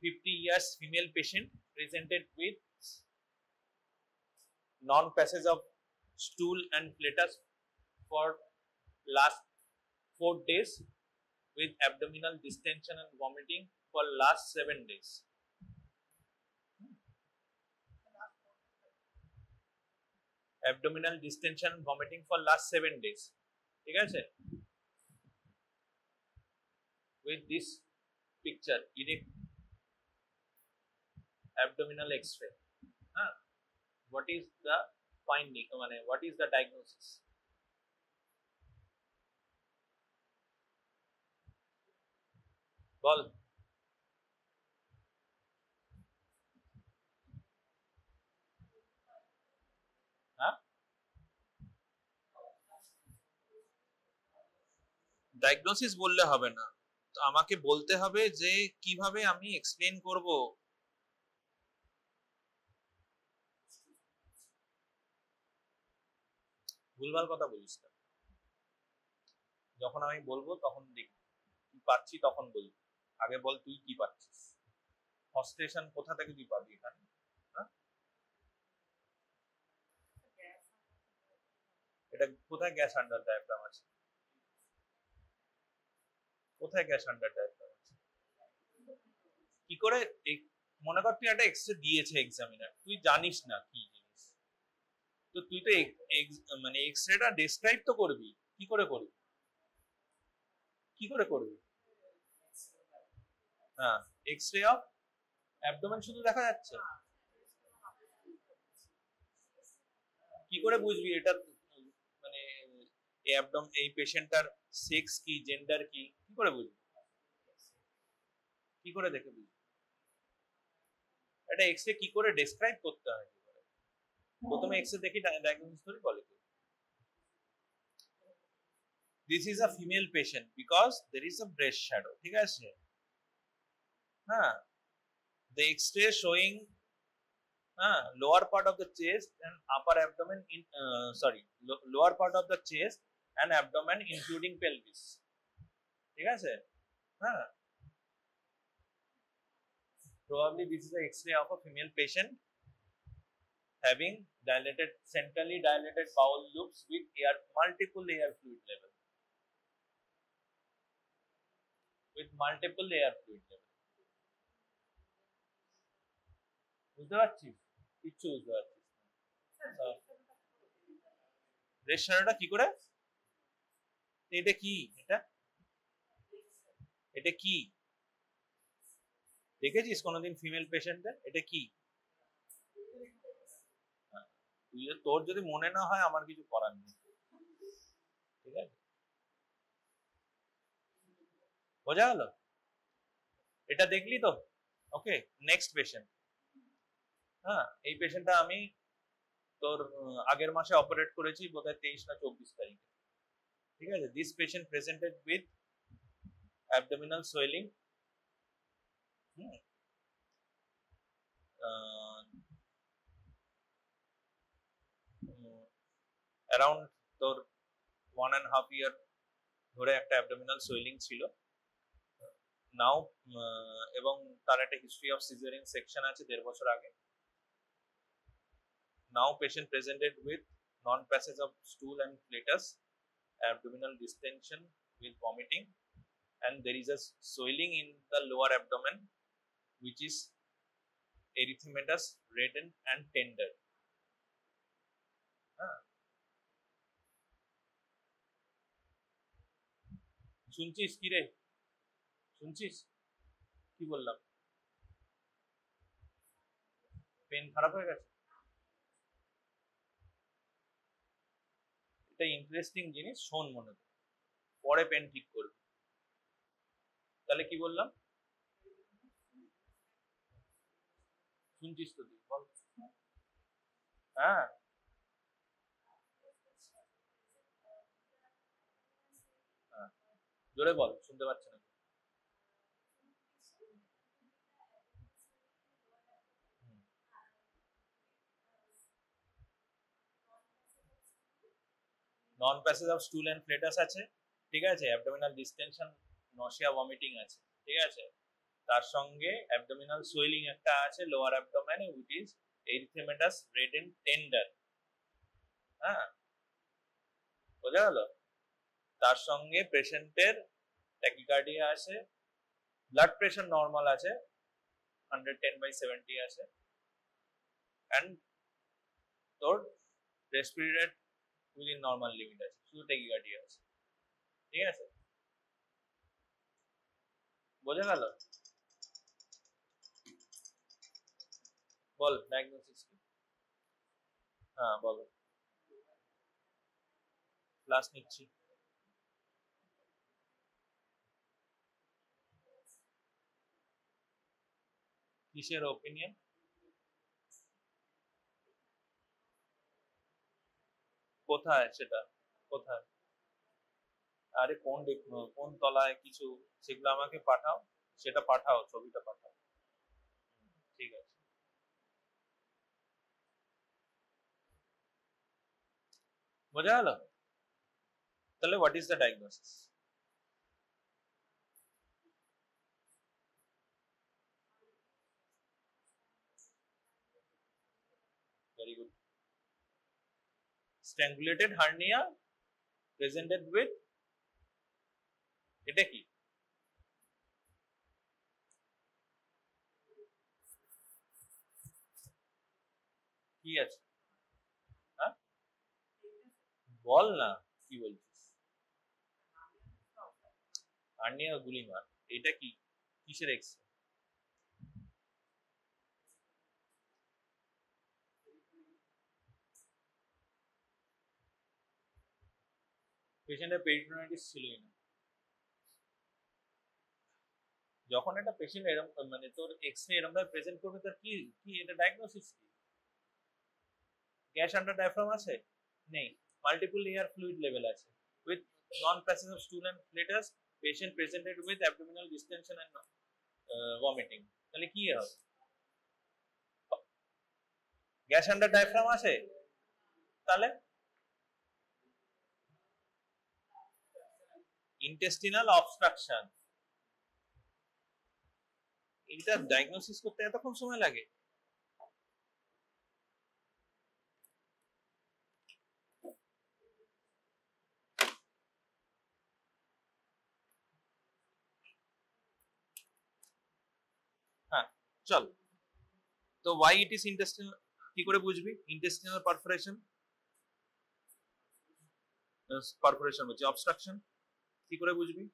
50 years female patient presented with non-passage of stool and flatus for last 4 days with abdominal distension and vomiting for last 7 days. Abdominal distension and vomiting for last 7 days, ঠিক আছে, with this picture, erect abdominal x-ray. What is the finding? What is the diagnosis? Ball. Diagnosis বললে হবে না, আমাকে বলতে হবে যে কিভাবে আমি এক্সপ্লেন করব। ভুলভাল কথা বলিস না, যখন আমি বলবো তখন দেখবি কি পাচ্ছি তখন বলবি। আগে বল তুই কি পাচ্ছিস, ফ্রাস্ট্রেশন কোথা থেকে তুই পাবি এখানে? হ্যাঁ? এটা কোথায় গ্যাস আন্ডার ডায়াফ্রাম আছে? কোথায় গ্যাস আন্ডার ডায়াফ্রাম আছে? কি করে মনে কর তুই একটা এক্সরে দিয়েছে এক্সামিনার, তুই জানিস না কি জিনিস, তো তুই তো মানে এক্সরেটা ডেসক্রাইব তো করবি, কি করে করবি? কি করে করবি? হ্যাঁ, এক্সরে অফ অ্যাবডোমেন শুধু দেখা যাচ্ছে, কি করে বুঝবি এটা মানে এই পেশেন্টটার সেক্স কি, জেন্ডার কি, কি করে বুঝবি? কি করে দেখে বুঝবি? এটা এক্সরে কি করে ডেসক্রাইব করতে হয়? প্রথমে এক্সরে দেখি ডায়াগনোসিস করি বলে this is a female patient because there is a breast shadow, ঠিক আছে? হ্যাঁ, the X-ray showing lower part of the chest and upper abdomen in lower part of the chest and abdomen including pelvis, ঠিক আছে? হ্যাঁ, probably this is a X-ray of a female patient having centrally dilated bowel loops with multiple air fluid level, বুঝতে পারছিস? কিচ্ছু বুঝতে পারছিস না। Breast শ্যাডোটা কি করে? এটা কি? এটা কি দেখেছিস কোনোদিন ফিমেল পেশেন্টদের? এটা কি? তোর যদি মনে না হয় আমার কিছু করার নেই, ঠিক আছে? বোঝা গেল? এটা দেখলি তো? ওকে, নেক্সট পেশেন্ট। হ্যাঁ, এই পেশেন্টটা আমি তোর আগের মাসে অপারেট করেছি, বোধহয় 23 না 24 তারিখে, ঠিক আছে? This patient presented with abdominal swelling, around তোর 1.5 year ধরে একটা অ্যাবডোমিনাল সোয়েলিং ছিল নাও, এবং তার একটা হিস্ট্রি অফ সিজারিং সেকশন আছে 1.5 বছর আগে। Now patient presented with non-passage of stool and flatus, abdominal distension with vomiting, and there is a swelling in the lower abdomen which is erythematous, reddened and tender. শুনছিস কি রে? শুনছিস কি বললাম? Pen খারাপ হয়ে গেছে? এটা ইন্টারেস্টিং জিনিস, শোন মনে করে, পরে পেন ঠিক করবি। তাহলে কি বললাম? শুনছিস তো তুই? বল। হ্যাঁ, জোরে বল, শুনতে পাচ্ছি না। নন প্যাসেজ অফ স্টুল এন্ড ফ্লেটাস আছে, ঠিক আছে? অ্যাবডোমিনাল ডিসটেনশন, নসিয়া, ভমিটিং আছে, ঠিক আছে? তার সঙ্গে অ্যাবডোমিনাল সোয়েলিং একটা আছে লোয়ার অ্যাবডোমেনে which is erythematous, red and tender. হ্যাঁ, বোঝা গেল? তার সঙ্গে পেশেন্টের ট্যাকিকার্ডিয়া আছে, ব্লাড প্রেশার নর্মাল আছে, 110/70 আছে, অ্যান্ড তোর respiratory rate within normal limit আছে, শুধু ট্যাকিকার্ডিয়া আছে, ঠিক আছে? বোঝা গেল? বল ডায়াগনোসিস কি? হ্যাঁ বলো। ক্লাস নিচ্ছি। কিসের ওপিনিয়ন? কোথায় সেটা? কোথায়? আরে কোন তলায় কিছু, সেগুলো আমাকে পাঠাও, সেটা পাঠাও, ছবিটা পাঠাও। ঠিক আছে, বোঝা গেল? তাহলে what is the diagnosis? Very good. Strangulated hernia presented with, এটা কি? কি আছে? হ্যাঁ, বল না, কি বলছিস? হার্নিয়া গুলি মার, এটা কি, কিসের এক্স? পেশেন্টের পেরিটোনাইটিস ছিলই না। যখন একটা পেশেন্ট এরকম মানে তোর এক্স-রে এরকম ভাবে প্রেজেন্ট করবে, তার কি কি এটা ডায়াগনোসিস কি? গ্যাস আন্ডার ডায়াফ্রাম আছে? নেই। মাল্টিপল এয়ার ফ্লুইড লেভেল আছে, with non passage of stool and flatus, patient presented with abdominal distension and vomiting. তাহলে কি হবে? গ্যাস আন্ডার ডায়াফ্রাম আছে, তাহলে ইন্টেস্টিনাল অবস্ট্রাকশন। এটা ডায়াগনোসিস করতে এতক্ষণ সময় লাগে? হ্যাঁ, চল। তো why it is intestinal, কি করে বুঝবি? ইন্টেস্টিনাল পারফোরেশন হচ্ছে অবস্ট্রাকশন, কি করে বুঝবি?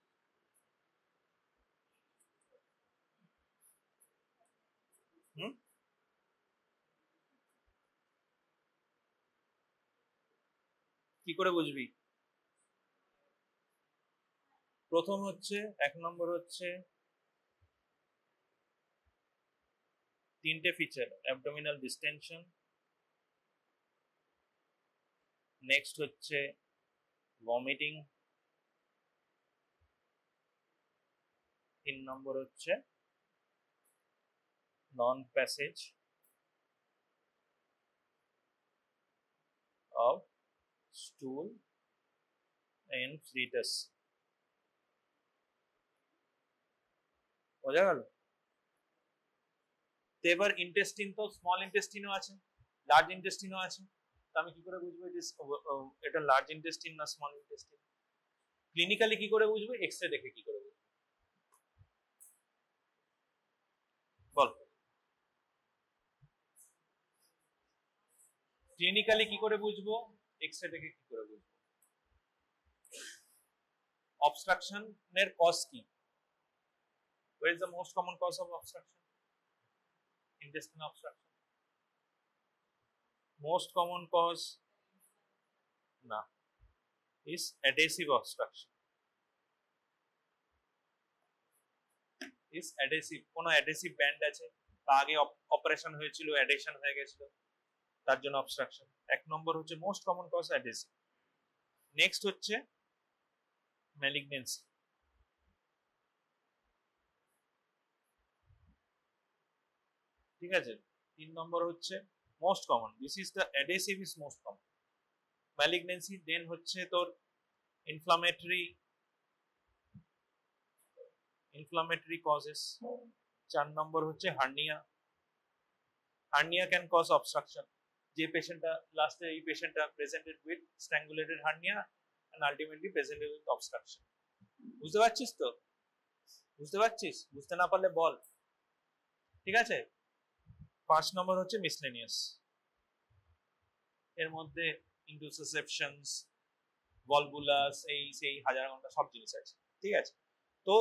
হুম, কি করে বুঝবি? প্রথম হচ্ছে, 1 নম্বর হচ্ছে তিনটে ফিচার, অ্যাবডোমিনাল ডিস্টেনশন, নেক্সট হচ্ছে ভমিটিং, 3 নম্বর হচ্ছে নন প্যাসেজ অফ স্টুল এন্ড ফ্লিটাস। বোঝা গেল? তো এবার ইন্টেস্টিন, তো স্মল ইন্টেস্টিনও আছে, লার্জ ইন্টেস্টিনও আছে, তো আমি কি করে বুঝবো এটা লার্জ ইন্টেস্টিন না স্মল ইন্টেস্টিন? ক্লিনিক্যালি কি করে বুঝবো? এক্সরে দেখে কি করে বুঝবো? বল, ক্লিনিক্যালি কি করে বুঝবো? এক্সরে দেখে কি করে বুঝবো? অবস্ট্রাকশনের কজ কি? Where is the most common cause of obstruction? Intestinal obstruction. Most common cause, না, is adhesive obstruction. Is adhesive, কোন adhesive band আছে, তা আগে অপারেশন হয়েছিল, অ্যাডেশন হয়ে গেছিল, তার জন্য অবস্ট্রাকশন। 1 নম্বর হচ্ছে most common cause adhesive. Next হচ্ছে ম্যালিগনেন্সি। ঠিক আছে, 3 নম্বর হচ্ছে most common, this is the adhesive is most common, malignancy, then হচ্ছে তোর ইনফ্লামেটরি কজেস। 4 নম্বর হচ্ছে hernia. Hernia can cause obstruction, যে পেশেন্টটা লাস্টে, এই পেশেন্টটা presented with strangulated hernia and ultimately presented with obstruction. বুঝতে পারছিস তো? বুঝতে পারছিস? বুঝতে না পারলে বল। ঠিক আছে। 5 নম্বর হচ্ছে মিসলেনিয়াস, এর মধ্যে ইন্টুসেপশনস, ভলভুলাস, এই সেই হাজার ঘন্টা সব জিনিস আছে। ঠিক আছে, তো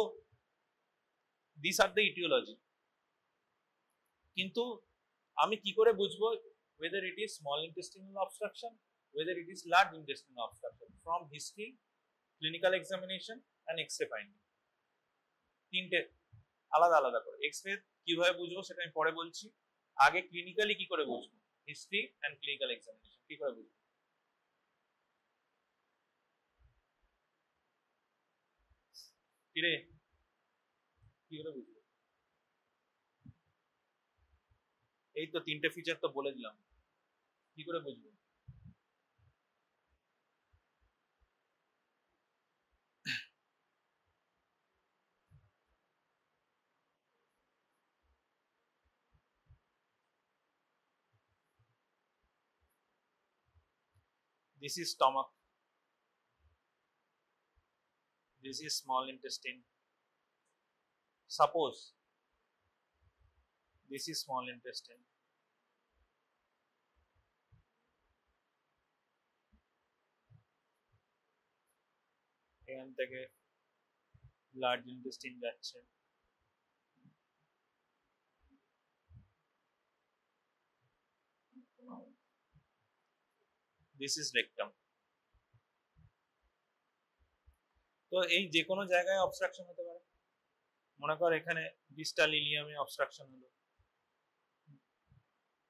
দিস আর দ্য ইটিওলজি। কিন্তু আমি কি করে বুঝবো whether it is small intestinal obstruction, whether it is large intestinal obstruction? From history, clinical examination and x-ray finding। তিনটে আলাদা আলাদা করে। এক্স-রে কিভাবে বুঝবো সেটা আমি পরে বলছি, আগে ক্লিনিক্যালি কি করে বুঝবো, হিস্ট্রি এন্ড ক্লিনিক্যাল এক্সামিনেশন কি করে বুঝবো? কিরে কি করে বুঝবো? এই তো তিনটে ফিচার তো বলে দিলাম, কি করে বুঝবো? This is stomach. This is small intestine. Suppose this is small intestine. এখান থেকে লার্জ ইন্টেস্টিন যাচ্ছে, দিস ইজ রেকটাম। তো এই যে কোনো জায়গায় অবস্ট্রাকশন হতে পারে, মনে কর এখানে ডিস্টাল ইলিয়ামে অবস্ট্রাকশন হলো,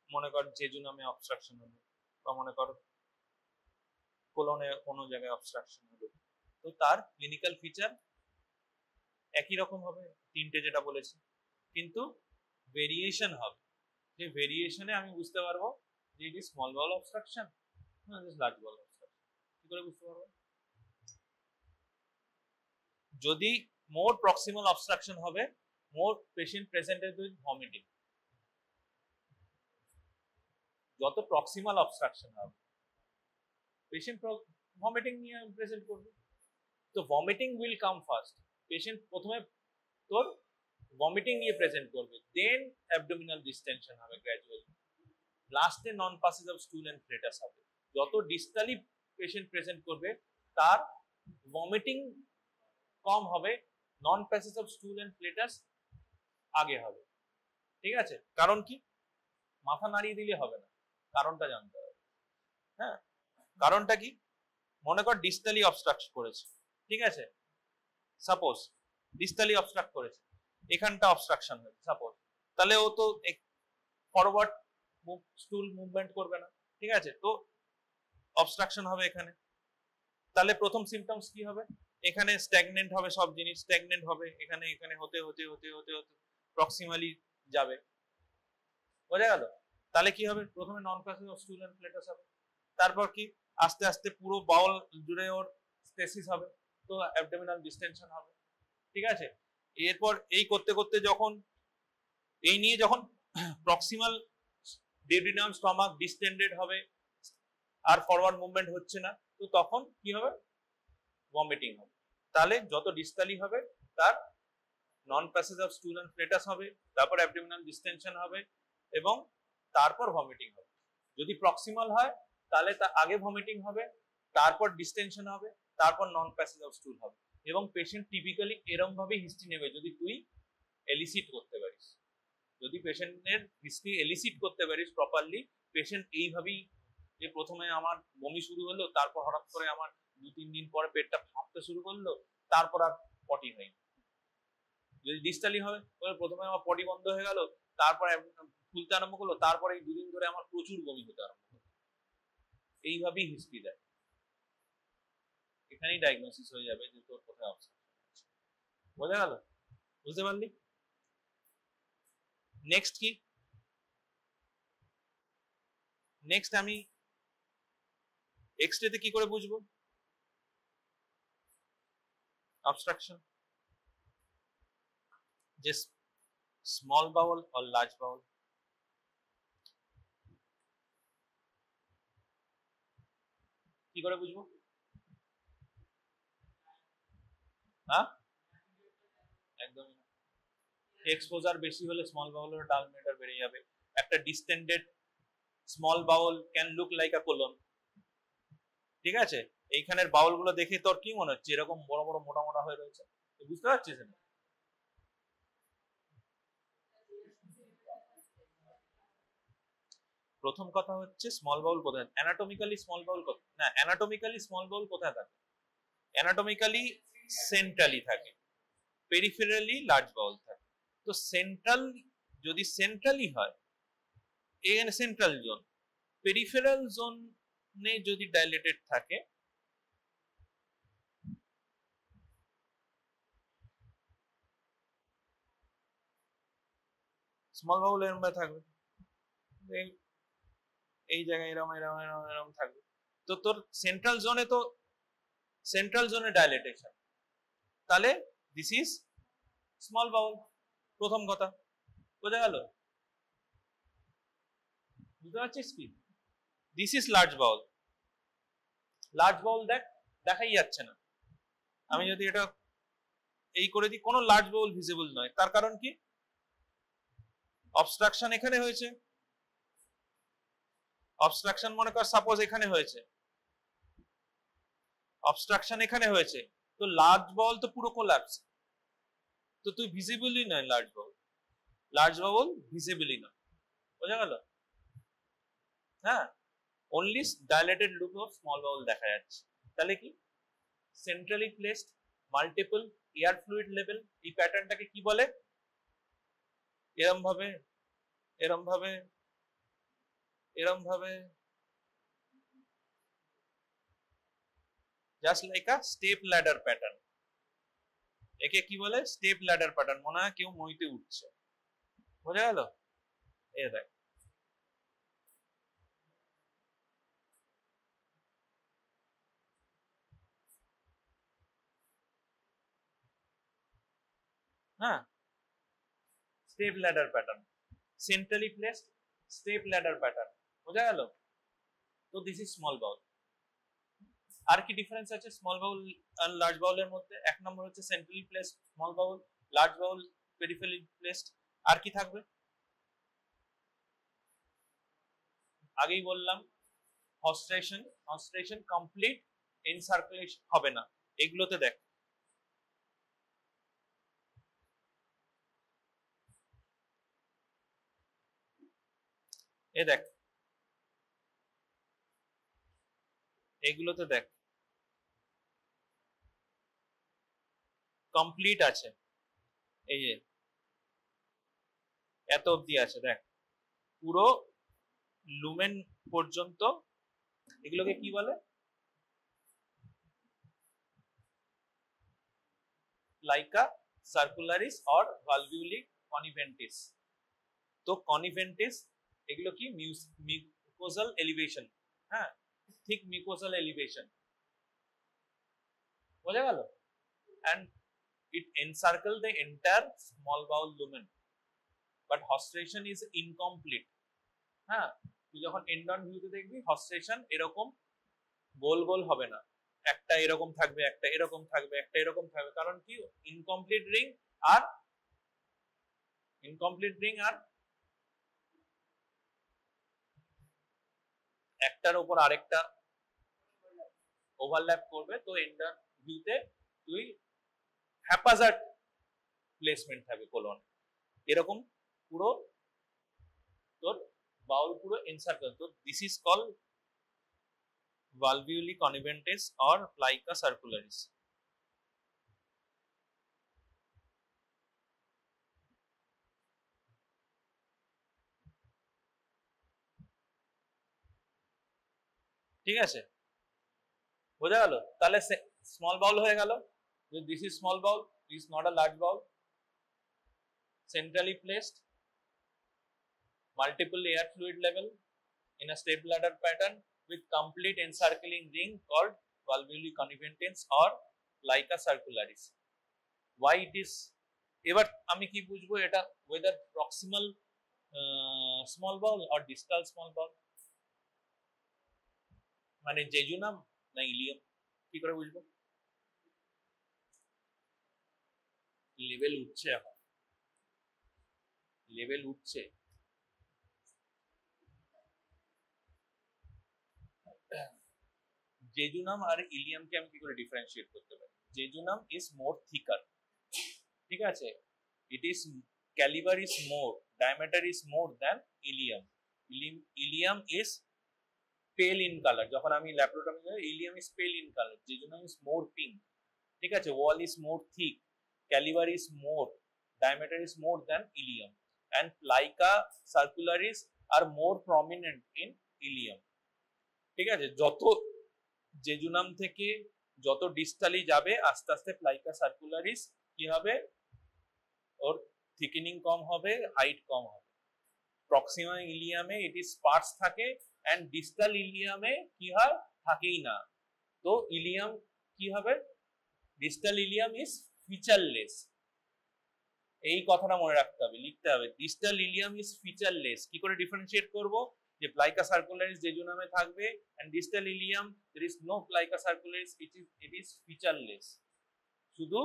মনে কর জেজুনামে অবস্ট্রাকশন হলো, বা মনে কর কোলনে কোনো জায়গায় অবস্ট্রাকশন হলো, তো তার ক্লিনিক্যাল ফিচার একই রকম হবে তিনটে যেটা বলেছি, কিন্তু ভেরিয়েশন হবে। যে ভেরিয়েশনে আমি বুঝতে পারবো যে এটি স্মল বাউল অবস্ট্রাকশন না লার্জ বাউল অবস্ট্রাকশন, কি করে বুঝতে পারবো? যদি মোর প্রক্সিমাল অবস্ট্রাকশন হবে, more patient presented with vomiting. যত প্রক্সিমাল অবস্ট্রাকশন হবে পেশেন্ট ভমিটিং নিয়ে প্রেজেন্ট করবে, তো vomiting will come first. Patient প্রথমে তোর ভমিটিং নিয়ে প্রেজেন্ট করবে, দেন অ্যাবডোমিনাল ডিস্টেনশন হবে গ্র্যাজুয়ালি, লাস্টে non passage of stool and flatus হবে। যত ডিস্টালি পেশেন্ট প্রেজেন্ট করবে তার ভমিটিং কম হবে, নন প্যাসেজ অফ স্টুল এন্ড ফ্লেটাস আগে হবে। ঠিক আছে? কারণ কি? মাথা নাড়িয়ে দিলে হবে না, কারণটা জানতে হবে। হ্যাঁ, কারণটা কি? মনে কর ডিস্টালি অবস্ট্রাক্ট করেছে, ঠিক আছে, সাপোজ ডিস্টালি অবস্ট্রাক্ট করেছে, এখানটা অবস্ট্রাকশন হয়েছে সাপোজ, তাহলে ও তো ফরওয়ার্ড স্টুল মুভমেন্ট করবে না, ঠিক আছে, তো অবস্ট্রাকশন হবে এখানে। তাহলে প্রথম সিমটমস কি হবে? এখানে স্ট্যাগনেন্ট হবে, সব জিনিস স্ট্যাগনেন্ট হবে, এখানে এখানে হতে হতে হতে হতে হতে প্রক্সিমালি যাবে, বোঝা গেল? তাহলে কি হবে? প্রথমে নন passage of stool and flatus হবে, তারপর কি আস্তে আস্তে পুরো বাউল জুড়ে ওর স্টেসিস হবে, তো অ্যাবডোমিনাল ডিস্টেনশন হবে, ঠিক আছে। এরপর এই করতে করতে যখন এই নিয়ে যখন প্রক্সিমাল ডেডিনাম স্টমাক ডিস্টেন্ডেড হবে আর ফরওয়ার্ড মুভমেন্ট হচ্ছে না, তো তখন কি হবে? ভমিটিং হবে। তাহলে যত ডিস্টালি হবে তার নন passage of stool and flatus হবে, তারপর অ্যাবডোমিনাল ডিস্টেনশন হবে এবং তারপর ভমিটিং হবে। যদি প্রক্সিমাল হয় তাহলে তার আগে ভমিটিং হবে, তারপর ডিস্টেনশন হবে, তারপর নন প্যাসেজ অফ স্টুল হবে। এবং পেশেন্ট টিপিক্যালি এরকম ভাবে হিস্ট্রি নেবে যদি তুই এলিসিট করতে পারিস। যদি পেশেন্টের হিস্ট্রি এলিসিট করতে পারিস প্রপারলি, পেশেন্ট এইভাবেই যে প্রথমে আমার বমি শুরু হলো, তারপর হঠাৎ করে আমার 2-3 দিন পরে পেটটা ফাঁপতে শুরু করলো, তারপর আর পটি হয়নি। যদি ডিস্টালি হয় প্রথমে আমার পটি বন্ধ হয়ে গেল, তারপর ফুলতে আরম্ভ করলো, তারপরে এই 2 দিন ধরে আমার প্রচুর বমি হতে আরম্ভ করলো, এইভাবেই হিস্ট্রি দেয়। এখানেই ডায়াগনোসিস হয়ে যাবে যে তোর কোথায় অবস্ট্রাকশন আছে। বোঝা গেল? বুঝতে পারলি? নেক্সট কি? নেক্সট আমি এক্স-রেতে কি করে বুঝবো অবস্ট্রাকশন, যে স্মল বাউল অর লার্জ বাউল? কি করে বুঝবো? হ্যাঁ, একদমই না। এক্সপোজার বেশি হলে স্মল বাউলের ডায়ামিটার বেড়ে যাবে। একটা distended small Baul can look like a colon, ঠিক আছে। এইখানের বাউল গুলো দেখে তোর কি মনে হচ্ছে এরকম বড় বড় মোটা মোটা হয়ে রয়েছে? বুঝতে পারছিস না? প্রথম কথা হচ্ছে স্মল বাউল কোথায়, অ্যানাটমিক্যালি স্মল বাউল কোথায়, না অ্যানাটমিক্যালি স্মল বাউল কোথায় থাকে? অ্যানাটমিক্যালি সেন্ট্রালি থাকে, পেরিফেরালি লার্জ বাউল থাকে। তো সেন্ট্রাল, যদি সেন্ট্রালি হয়, এখানে সেন্ট্রাল জোন, পেরিফেরাল জোনে যদি ডাইলেটেড থাকে, স্মল বাউল এরকম ভাবে থাকবে, এই জায়গায় এরকম এরকম এরকম এরকম থাকবে। তো তোর সেন্ট্রাল জোনে ডাইলেটেশন, তাহলে দিস ইজ স্মল বাউল। প্রথম কথা বোঝা গেল? বুঝতে পারছিস কি? This is large bowel. Large bowel দেখাই যাচ্ছে না। আমি যদি এটা এই করে দিই, কোনো লার্জ বাউল ভিজিবল নয়। তার কারণ কি? অবস্ট্রাকশন এখানে হয়েছে। অবস্ট্রাকশন মনে কর সাপোজ এখানে হয়েছে, অবস্ট্রাকশন এখানে হয়েছে, তো লার্জ বাউল তো পুরো কোল্যাপস, তো তুই ভিজিবলই নয় লার্জ বাউল ভিজিবলই নয়। বোঝা গেল? হ্যাঁ, only dilated loop of small bowel দেখা যাচ্ছে। তাহলে কি? Centrally placed multiple air fluid level. এই প্যাটার্নটাকে কি বলে? এরম ভাবে এরম ভাবে এরম ভাবে, জাস্ট লাইক আ স্টেপ ল্যাডার প্যাটার্ন। একে কি বলে? Step ladder pattern. মনে হয় কেউ মইতে উঠছে। বোঝা গেল? এ দেখ, হ্যাঁ, step ladder pattern, centrally placed step ladder pattern. বোঝা গেল? তো দিস ইজ স্মল বাউল। আর কি ডিফারেন্স আছে স্মল বাউল আর লার্জ বাউলের মধ্যে? এক নম্বর হচ্ছে সেন্ট্রালি প্লেসড স্মল বাউল, লার্জ বাউল পেরিফেরালি প্লেসড। আর কি থাকবে? আগেই বললাম হস্টেশন কমপ্লিট এনসার্কুলেশন হবে না। এগুলোতে দেখ, এ দেখ, এগুলোতে দেখ কমপ্লিট আছে। এই যে এত অবধি আছে, দেখ পুরো লুমেন পর্যন্ত। এগুলোকে কি বলে? লাইকা সার্কুলারিস অর ভালভিউলি কনিভেন্টিস। তো কনিভেন্টিস এগুলো কি? Mucosal elevation. হ্যাঁ, ঠিক মিউকোজাল এলিভেশন। বোঝা গেল? and it encircle the entire small bowel lumen, but hostration is incomplete. হ্যাঁ, তুই যখন এন্ড অন ভিউতে দেখবি হস্টেশন এরকম গোল গোল হবে না, একটা এরকম থাকবে, একটা এরকম থাকবে, একটা এরকম থাকবে। কারণ কি? ইনকমপ্লিট রিং আর একটার উপর আরেকটা ওভারল্যাপ করবে। তো এন্ড অন ভিউতে তুই হ্যাপাজার্ড প্লেসমেন্ট থাকবে কোলন, এরকম পুরো তোর বাউল পুরো এনসার্কেল। তো this is call valvuli conniventes or plica circularis. ঠিক আছে? বোঝা গেল? তাহলে স্মল বাউল হয়ে গেল। This is small Baul, this not a large Baul, centrally placed multiple air fluid level in a step ladder pattern with complete encircling ring called valvuli conniventes or plica circularis. Why it is? এবার আমি কি বুঝবো এটা whether proximal small bowel or distal small bowel, মানে jejunum না Ilium, কি করে বুঝবো? লেভেল উঠছে, এখন লেভেল উঠছে। জেজুনাম আর ইলিয়ামকে আমি কি করে ডিফারেন্সিয়েট করতে পারি? জেজুনাম ইজ মোর থিকার, ঠিক আছে? It is calibre is more, diameter is more than Ilium. Ilium is পেল ইন কালার। যখন আমি ল্যাপ্রোটমি, ইলিয়াম ইজ পেল in colour, jejunum is more pink, ঠিক আছে? ওয়াল is more thick, calibre is more, diameter is more than ilium, and plica circularis are more prominent in ilium. ঠিক আছে? যত jejunum থেকে যত ডিস্টালি যাবে আস্তে আস্তে প্লাইকা সার্কুলারিস কি হবে? ওর থিকেনিং কম হবে, হাইট কম হবে। প্রক্সিমা ইলিয়ামে এটি স্পার্স থাকে এন্ড ডিস্টাল ইলিয়ামে কি হয়, থাকেই না। তো ইলিয়াম কি হবে, ডিস্টাল ইলিয়াম ইজ ফিচারলেস। এই কথাটা মনে রাখতে হবে, লিখতে হবে, ডিস্টাল ইলিয়াম ইজ ফিচারলেস। কি করে ডিফারেন্সিয়েট করব, যে প্লাইকা সার্কুলারিস জেজুনামে থাকবে and distal ileum there is no plica circularis, it is featureless. শুধু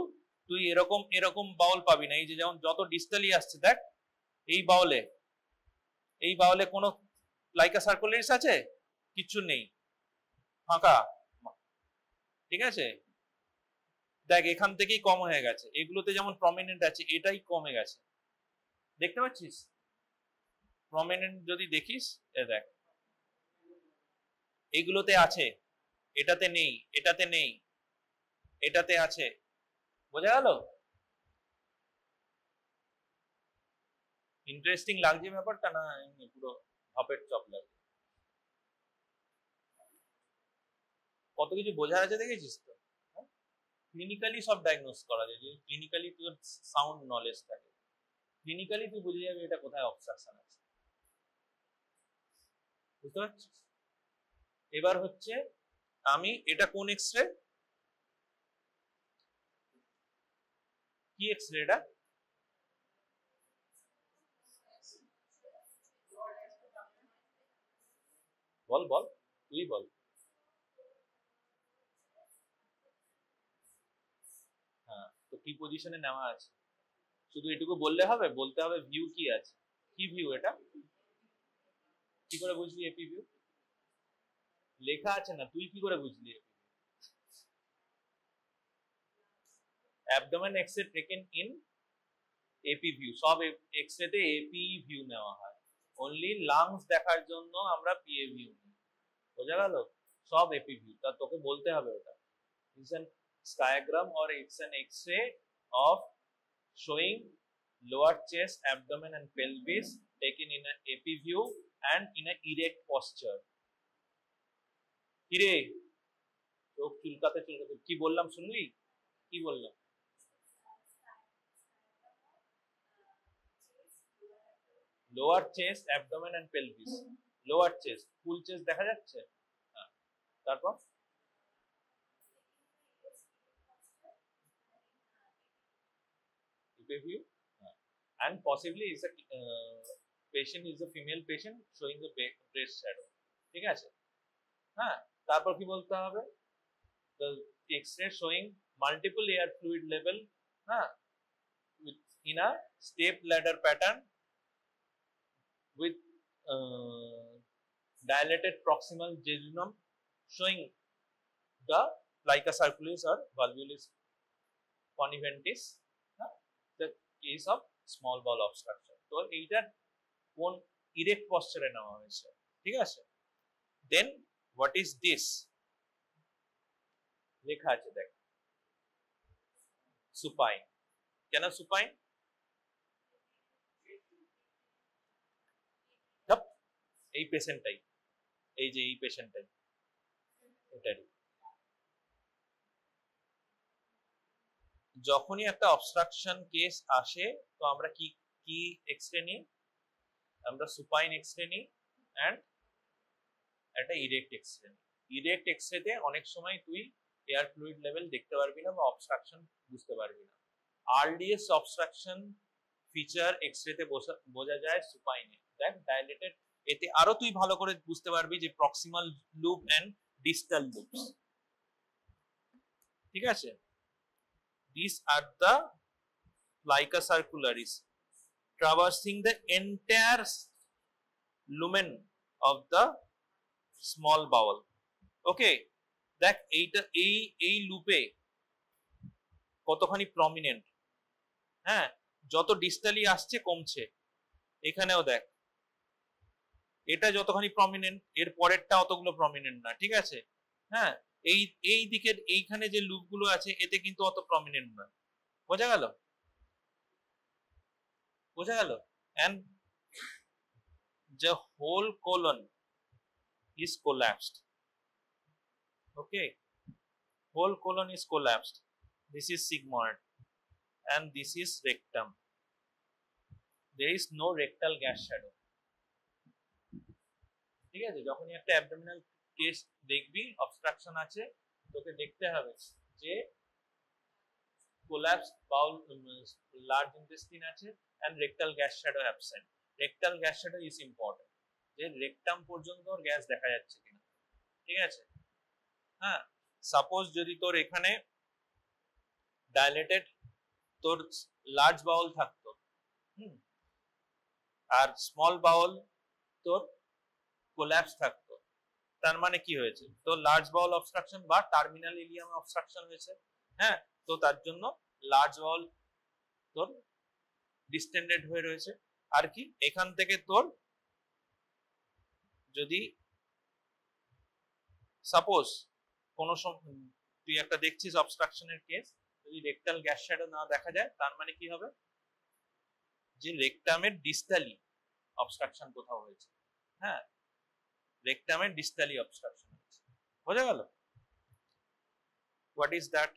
তুই এরকম এরকম বাউল পাবি না, এই যে যেমন যত ডিস্টালি আসছে দেখ, এই বাউলে কোনো প্লাইকা সার্কুলারিস আছে, কিছু নেই, ফাঁকা। ঠিক আছে, দেখ এখান থেকেই কম হয়ে গেছে, এগুলোতে যেমন প্রমিনেন্ট আছে, এটাই কমে গেছে, দেখতে পাচ্ছিস? প্রমিনেন্ট যদি দেখিস, দেখ এইগুলোতে আছে, এটাতে নেই, এটাতে নেই, এটাতে আছে। বোঝা গেল? ইন্টারেস্টিং লাগছে ব্যাপারটা, না পুরো ধপের চপ লাগছে? কত কিছু বোঝা আছে দেখেছিস তো? ক্লিনিক্যালি সব ডায়াগনোস করা যায়, যদি ক্লিনিক্যালি তোর সাউন্ড নলেজ থাকে, ক্লিনিক্যালি তুই বুঝে যাবি এটা কোথায় অবস্ট্রাকশন আছে। বুঝতে পারছিস? এবার হচ্ছে আমি এটা কোন এক্সরে, কি এক্সরে এটা? বল বল, তুই বল। হ্যাঁ, তো কি পজিশনে নেওয়া আছে? শুধু এটুকু বললে হবে? বলতে হবে ভিউ কি আছে। কি ভিউ এটা? কি করে বুঝলি এপি ভিউ? লেখা আছে না, তুই কি করে বুঝলি? Abdomen x-ray taken in AP view, সব এক্সরেতে এপি ভিউ নেওয়া হয়, অনলি লাংস দেখার জন্য আমরা পিএ ভিউ নিই। বোঝা গেল? সব এপি ভিউ, তা তোকে বলতে হবে ওটা it's an skiagram or it's an x-ray of showing lower chest, abdomen and pelvis taken in an AP view and in an erect posture. কিরে চোখ চুলকাতে চুলকাতে কি বললাম শুনলি? কি বললাম? Lower chest, abdomen and pelvis. Lower chest, full chest দেখা যাচ্ছে? হ্যাঁ, তারপর view, and possibly is a patient is a female patient showing the breast shadow. ঠিক আছে? হ্যাঁ, তারপর কি বলতে হবে? the X-ray showing multiple air fluid level, in a step ladder pattern with dilated proximal jejunum showing the plica circularis or valvulus conniventes, the case of small bowel obstruction. তো এইটার কোন ইরেক্ট পশ্চারে নেওয়া হয়েছে, ঠিক আছে? দেন হোয়াট ইজ দিস? লেখা আছে দেখ, সুপাইন। কেন সুপাইন? এই পেশেন্টটাই, এই যে এই পেশেন্টটাই, এটারই যখনই একটা অবস্ট্রাকশন কেস আসে, তো আমরা কি কি এক্সরে নিই? আমরা সুপাইন এক্সরে নিই এন্ড একটা ইরেক্ট এক্সরে নিই। ইরেক্ট এক্সরেতে অনেক সময় তুই এয়ার ফ্লুইড লেভেল দেখতে পারবি না বা অবস্ট্রাকশন বুঝতে পারবি না। আর্লিয়েস্ট অবস্ট্রাকশন ফিচার এক্সরেতে বোঝা যায় সুপাইনে। দেখ ডাইলেটেড, এতে আরো তুই ভালো করে বুঝতে পারবি যে proximal loop and distal loops. ঠিক আছে? These are the plica circularis traversing the entire lumen of the small bowel. Okay, দেখ এইটা এই লুপে কতখানি প্রমিনেন্ট। হ্যাঁ, যত ডিস্টালি আসছে কমছে। এখানেও দেখ, এটা যতখানি প্রমিনেন্ট, এর পরেরটা অতগুলো প্রমিনেন্ট না। ঠিক আছে? হ্যাঁ, এই দিকের এইখানে যে লুপগুলো আছে এতে কিন্তু অত প্রমিনেন্ট না। বোঝা গেল? বোঝা গেল? and the whole colon is collapsed. Okay, whole colon is collapsed. This is sigmoid and this is rectum. There is no rectal gas shadow. ঠিক আছে, যখনই একটা অ্যাবডোমিনাল কেস দেখবি অবস্ট্রাকশন আছে, তোকে দেখতে হবে যে কোল্যাপস বাউল, লার্জ ইন্টেস্টিন আছে and rectal gas shadow absent. Rectal gas shadow is important, যে রেকটাম পর্যন্ত গ্যাস দেখা যাচ্ছে কিনা। ঠিক আছে, হ্যাঁ, সাপোজ যদি তোর এখানে ডাইলেটেড তোর লার্জ বাউল থাকতো, আর স্মল বাউল তোর কোল্যাপস থাকতো, তার মানে কি হয়েছে, তো লার্জ বাউল অবস্ট্রাকশন বা টার্মিনাল ইলিয়াম অবস্ট্রাকশন হয়েছে। হ্যাঁ, তো তার জন্য লার্জ বাউল তোর ডিস্টেন্ডেড হয়ে রয়েছে। আর কি এখান থেকে তোর যদি সাপোজ কোনো তুই একটা দেখছিস অবস্ট্রাকশনের কেস, যদি রেকটাল গ্যাস শ্যাডো না দেখা যায়, তার মানে কি হবে, যে রেকটামের ডিস্টালি অবস্ট্রাকশন কোথাও হয়েছে। হ্যাঁ, রেকটামের ডিস্টালি অবস্ট্রাকশন হয়েছে। বোঝা গেল? What is that?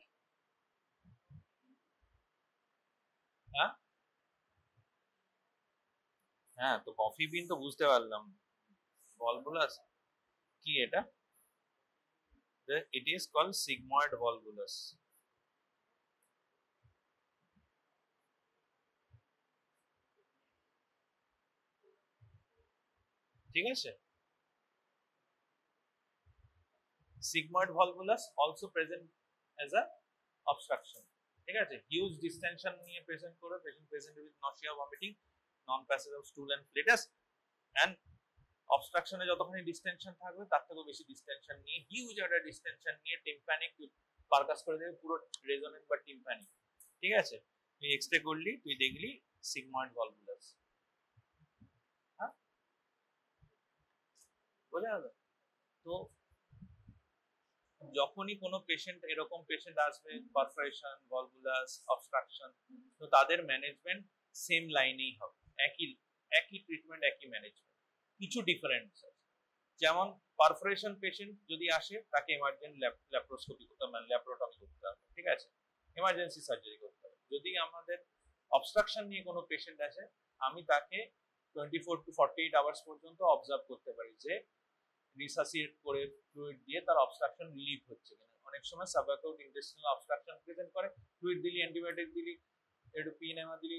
হ্যাঁ হ্যাঁ, তো কফি বিন তো বুঝতে পারলাম, ভলভুলাস কি এটা? It is called sigmoid volvulus. ঠিক আছে, sigmoid volvulus also present as a obstruction. ঠিক আছে, হিউজ ডিস্টেনশন নিয়ে প্রেজেন্ট করে, patient present with nausea, vomiting, non passage of stool and flatus, and অবস্ট্রাকশনে যতখানি ডিস্টেনশন থাকবে তার থেকেও বেশি ডিস্টেনশন নিয়ে, হিউজ একটা ডিস্টেনশন নিয়ে টিম্প্যানিক পারকাস করে দেবে, পুরো রেজোনেন্ট বা টিম্প্যানিক। ঠিক আছে, তুই এক্সরে করলি, তুই দেখলি সিগময়েড ভলভুলাস। হ্যাঁ, বোঝা গেল? তো যখনই কোনো পেশেন্ট, এরকম পেশেন্ট আসবে পারফোরেশন, ভলভুলাস, অবস্ট্রাকশন, তো তাদের ম্যানেজমেন্ট সেম লাইনেই হবে, একই একই ট্রিটমেন্ট, একই ম্যানেজমেন্ট, কিছু ডিফারেন্স আছে। যেমন পারফোরেশন পেশেন্ট যদি আসে, তাকে এমার্জেন্ট ল্যাপ্রোস্কোপি করতে হবে, ল্যাপ্রোটমি করতে হবে। ঠিক আছে, এমার্জেন্সি সার্জারি করতে হবে। যদি আমাদের অবস্ট্রাকশন নিয়ে কোনো পেশেন্ট আসে, আমি তাকে 24 to 48 আওয়ার্স পর্যন্ত অবজার্ভ করতে পারি যে রিসাসিয়েট করে ফ্লুইড দিয়ে তার অবস্ট্রাকশন রিলিভ হচ্ছে কিনা। অনেক সময় সাবঅ্যাকিউট ইন্টেস্টিনাল অবস্ট্রাকশন প্রেজেন্ট করে, ফ্লুইড দিলি, অ্যান্টিবায়োটিক দিলি, একটু পিএনএমা দিলি,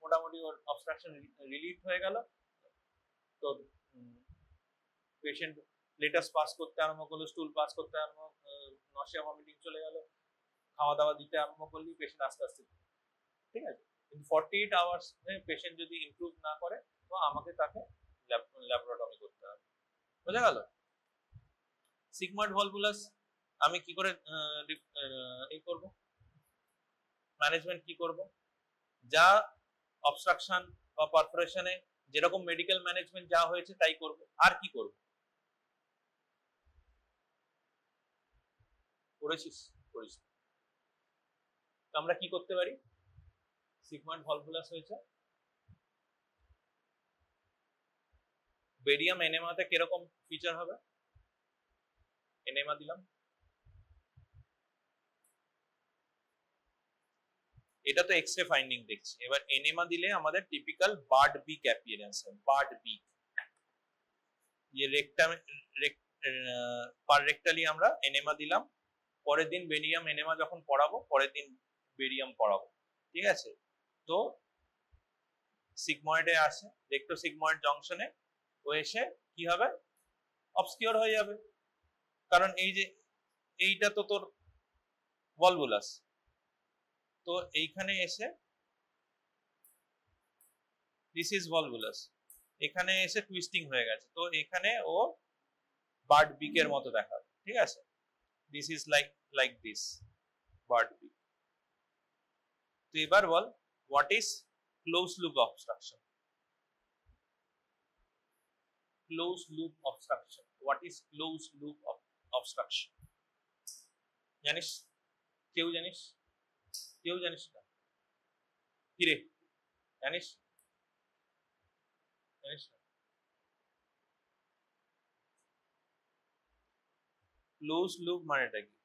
মোটামুটি ওর অবস্ট্রাকশন রিলিভ হয়ে গেল। তো পেশেন্ট লেটাস পাস করতে আরম্ভ করলো, স্টুল পাস করতে আরম্ভ, নশিয়া ভমিটিং চলে গেল, খাওয়া দাওয়া দিতে আরম্ভ করলি, পেশেন্ট আস্তে আস্তে। ঠিক আছে, কিন্তু 48 আওয়ার্স পেশেন্ট যদি ইমপ্রুভ না করে, তো আমাকে তাকে ল্যাপ্রোটমি করতে হবে। বোঝা গেল? সিগময়েড ভলভুলাস আমি কি করে এই করব, ম্যানেজমেন্ট কি করব? যা অবস্ট্রাকশন বা পারফোরেশনে যেরকম মেডিকেল ম্যানেজমেন্ট যা হয়েছে তাই করব, আর কি করব? করেছিস? করিস? আমরা কি করতে পারি? সিগময়েড ভলভুলাস হয়েছে, বেরিয়াম এনেমাতে কিরকম ফিচার হবে? এনেমা দিলাম, এটা তো এক্সরে ফাইন্ডিং দেখছি। এবার এনেমা দিলে আমাদের টিপিক্যাল বার্ড বিক অ্যাপিয়ারেন্স হয়, বার্ড বিক। যে রেকটাম পার রেক্টালি আমরা এনেমা দিলাম, পরের দিন বেরিয়াম এনেমা যখন পড়াবো, পরের দিন বেরিয়াম পড়াবো। ঠিক আছে, তো সিগময়েডে আসে, রেক্টো সিগময়েড জংশনে ও এসে কি হবে, অবস্কিওর হয়ে যাবে। কারণ এই যে এইটা তো তোর ভলভুলাস, তো এইখানে এসে দিস ইজ ভলভুলাস, এখানে এসে টুইস্টিং হয়ে গেছে, তো এখানে ও বার্ড বিকের মতো দেখাবে। ঠিক আছে, this is like this bird beak. তো এবার বল, what is close loop obstruction? Close loop obstruction, what is close loop obstruction? জানিস? কেউ জানিস? কেউ জানিস না? কিরে, জানিস? জানিস না? ক্লোজ লুপ মানেটা কি?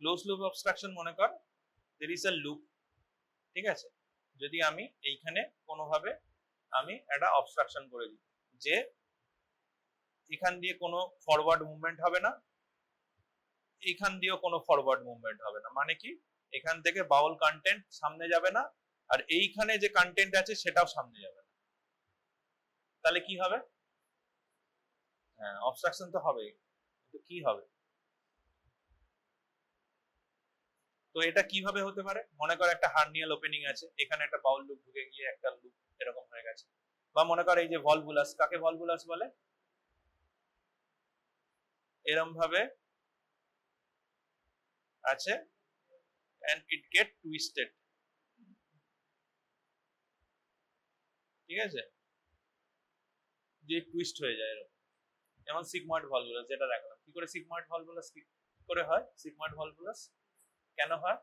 ক্লোজ লুপ অবস্ট্রাকশন মনে কর there is a loop। ঠিক আছে, যদি আমি এইখানে কোনোভাবে আমি একটা অবস্ট্রাকশন করে দিই, যে এখান দিয়ে কোনো ফরওয়ার্ড মুভমেন্ট হবে না, এখান দিয়েও কোনো ফরওয়ার্ড মুভমেন্ট হবে না। মানে কি, এখান থেকে বাউল কন্টেন্ট সামনে যাবে না, আর এইখানে যে কন্টেন্ট আছে সেটাও সামনে যাবে না। তাহলে কি হবে? হ্যাঁ, অবস্ট্রাকশন তো হবেই, কিন্তু কি হবে? তো এটা কিভাবে হতে পারে? মনে করো একটা হার্নিয়াল ওপেনিং আছে, এখানে একটা বাউল লুপ ঢুকে গিয়ে একটা লুপ এরকম হয়ে গেছে। বা মনে করো এই যে ভলভুলাস, কাকে ভলভুলাস বলে? এরম ভাবে আছে and it get twisted, ঠিক আছে, যে টুইস্ট হয়ে যায় এরকম। যেমন সিগময়েড ভলভুলাস যেটা দেখালাম। কি করে সিগময়েড ভলভুলাস কি করে হয়? সিগময়েড ভলভুলাস কেন হয়?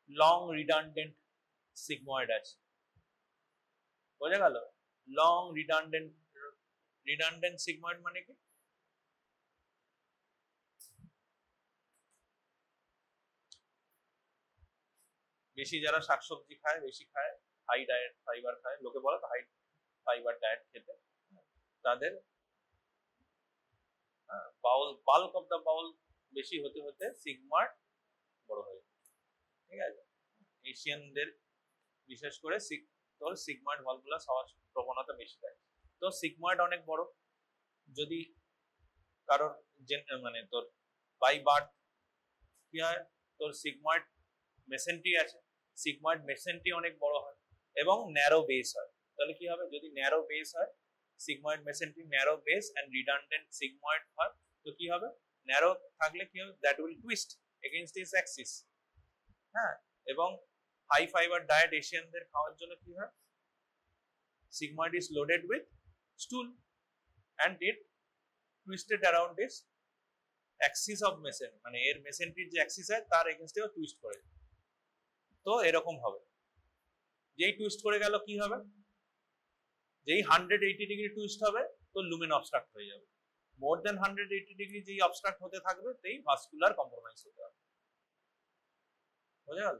লং রিডান্ডেন্ট সিগময়েড আছে, বোঝা গেল? লং রিডান্ডেন্ট সিগময়েড মানে কি? বেশি যারা শাকসবজি খায়, বেশি খায়, হাই ডায়েট ফাইবার খায়, লোকে বলে তো হাই ফাইবার ডায়েট খেতে, তাদের বাউল, বাল্ক অফ দা বাউল বেশি হতে হতে সিগময়েড বড় হয়ে যায়, ঠিক আছে। এশিয়ানদের বিশেষ করে তোর সিগময়েড ভলভুলাস হওয়ার প্রবণতা বেশি থাকে। তো সিগময়েড অনেক বড়, যদি কারোর মানে তোর বাই বার্থ কি হয়, তোর সিগময়েড মেসেন্ট্রি আছে, সিগময়েড মেসেন্ট্রি অনেক বড় হয় এবং ন্যারো বেস হয়। তাহলে কি হবে? যদি ন্যারো বেস হয়, sigmoid mesentery narrow base and redundant sigmoid হয়, তো কি হবে? ন্যারো থাকলে কি হবে? That will twist against its axis. হ্যাঁ, এবং হাই ফাইবার ডায়েট এশিয়ানদের খাওয়ার জন্য কি হয়? sigmoid is loaded with stool and it twisted around its axis of mesentery, মানে এর মেসেন্ট্রির যে অ্যাক্সিস হয় তার এগেইনস্টেও টুইস্ট করে। তো এরকম হবে, যেই টুইস্ট করে গেল কি হবে? যেই 180 ডিগ্রি টুইস্ট হবে তো লুমেন অবস্ট্রাক্ট হয়ে যাবে। মোর দেন 180 ডিগ্রি যেই অবস্ট্রাক্ট হতে থাকবে তেই ভাস্কুলার কম্প্রোমাইজ হতে হবে। বোঝা গেল?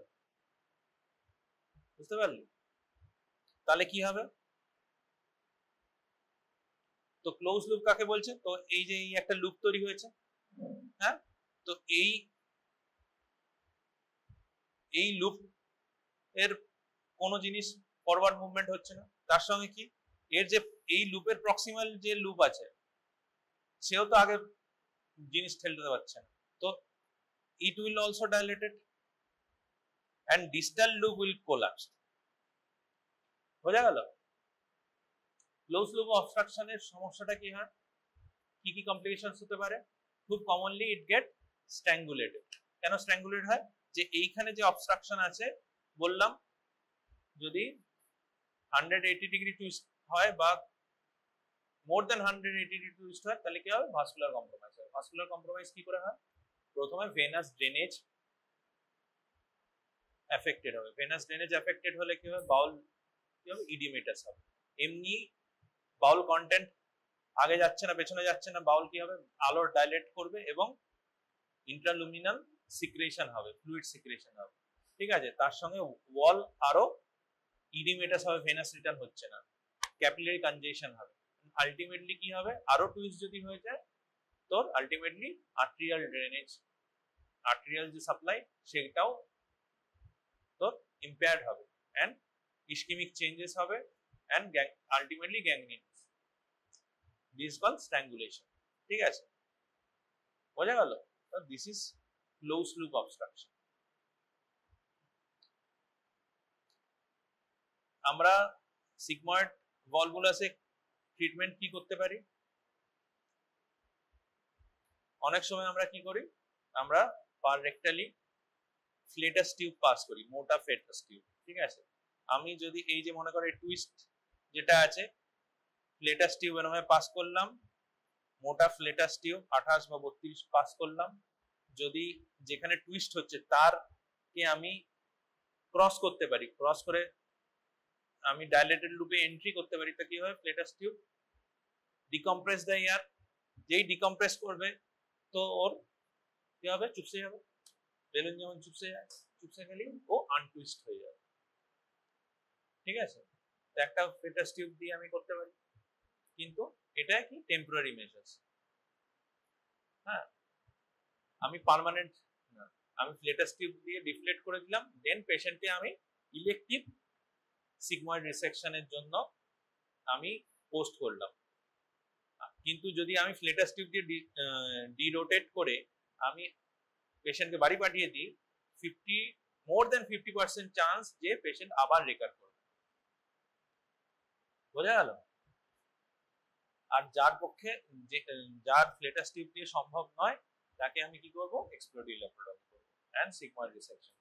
বুঝতে পারলি? তাহলে কি হবে? তো ক্লোজ লুপ কাকে বলছে? তো এই যে এই একটা লুপ তৈরি হয়েছে, হ্যাঁ, তো এই লুপ এর কোন জিনিস ফরওয়ার্ড মুভমেন্ট হচ্ছে না, তার সঙ্গে কি এর যে এই লুপের প্রক্সিমাল যে লুপ আছে সেও তো আগে জিনিস ঠেলতে পারছে না, তো it will also dilated and distal loop will collapse। বোঝা গেল? ক্লোজ লুপ অবস্ট্রাকশনের সমস্যাটা কি হয়? কি কি কমপ্লিকেশনস হতে পারে? খুব কমনলি ইট গেট স্ট্র্যাঙ্গুলেটেড। কেন স্ট্র্যাঙ্গুলেট হয়? যে এইখানে যে অবস্ট্রাকশন আছে, বললাম যদি 180 ডিগ্রি টুইস্ট হয় বা মোর দেন 180 ডিগ্রি টুইস্ট হয়, তাহলে কি হবে? ভাস্কুলার কম্প্রোমাইজ হয়। ভাস্কুলার কম্প্রোমাইজ কি করে হয়? প্রথমে ভেনাস ড্রেনেজ এফেক্টেড হবে। ভেনাস ড্রেনেজ এফেক্টেড হলে কি হবে? বাউল কি হবে? ইডিমেটাস হবে। এমনি বাউল কন্টেন্ট আগে যাচ্ছে না, পেছনে যাচ্ছে না, বাউল কি হবে? আলোর ডাইলেট করবে এবং ইন্ট্রালুমিনাল সিক্রেশন হবে, ফ্লুইড সিক্রেশন হবে, ঠিক আছে। তার সঙ্গে ওয়াল আরো ইডিমেটাস হবে, ভেনাস রিটার্ন হচ্ছে না, ক্যাপিলারি কনজেশন হবে। আলটিমেটলি কি হবে? আরো টুইস্ট যদি হয়ে যায় তোর আলটিমেটলি আর্টেরিয়াল ড্রেনেজ, আর্টেরিয়াল যে সাপ্লাই সেটাও তোর ইম্পেয়ার্ড হবে এন্ড ইসকেমিক চেঞ্জেস হবে and ultimately gangrene. This call strangulation, ঠিক আছে। বোঝা গেল? This is close loop obstruction. আমরা সিগময়েড ভলভুলাসে ট্রিটমেন্ট কি করতে পারি? অনেক সময় আমরা কি করি? আমরা পার রেক্টালি ফ্লেটাস টিউব পাস করি, মোটা ফ্লেটাস টিউব, ঠিক আছে। আমি যদি এই যে মনে করে টুইস্ট যেটা আছে, ফ্লেটাস টিউব এরকম পাস করলাম, মোটা ফ্লেটাস টিউব 28 বা 32 পাস করলাম, যদি যেখানে টুইস্ট হচ্ছে তার কে আমি ক্রস করতে পারি, ক্রস করে আমি ডাইলেটেড লুপে এন্ট্রি করতে পারি, তা কি হয়? ফ্লেটাস টিউব ডিকম্প্রেস দ্য এয়ার, যেই ডিকম্প্রেস করবে তো ওর কি হবে? চুপসে যাবে, বেলুন যেমন চুপসে যায়, চুপসে গেলে ও আনটুইস্ট হয়ে যাবে, ঠিক আছে। তো একটা ফ্লেটাস টিউব দিয়ে আমি করতে পারি। কিন্তু এটা কি টেম্পোরারি মেজার্স। হ্যাঁ, আমি পার্মানেন্ট না, আমি ফ্লেটাস টিউব দিয়ে ডিফ্লেট করে দিলাম, দেন পেশেন্টকে আমি ইলেকটিভ সিগময়েড রিসেকশনের জন্য আমি পোস্ট করলাম। কিন্তু যদি আমি ফ্লেটাস টিউব দিয়ে ডিরোটেট করে আমি পেশেন্টকে বাড়ি পাঠিয়ে দিই, মোর দেন 50% চান্স যে পেশেন্ট আবার রিকার করবে। বোঝা গেল? আর যার পক্ষে যার ফ্লেটাস টিউব দিয়ে সম্ভব নয়, তাকে আমি কি করব, এক্সপ্লোরেটরি ল্যাপারোটমি করব এন্ড সিগময়েড রিসেকশন।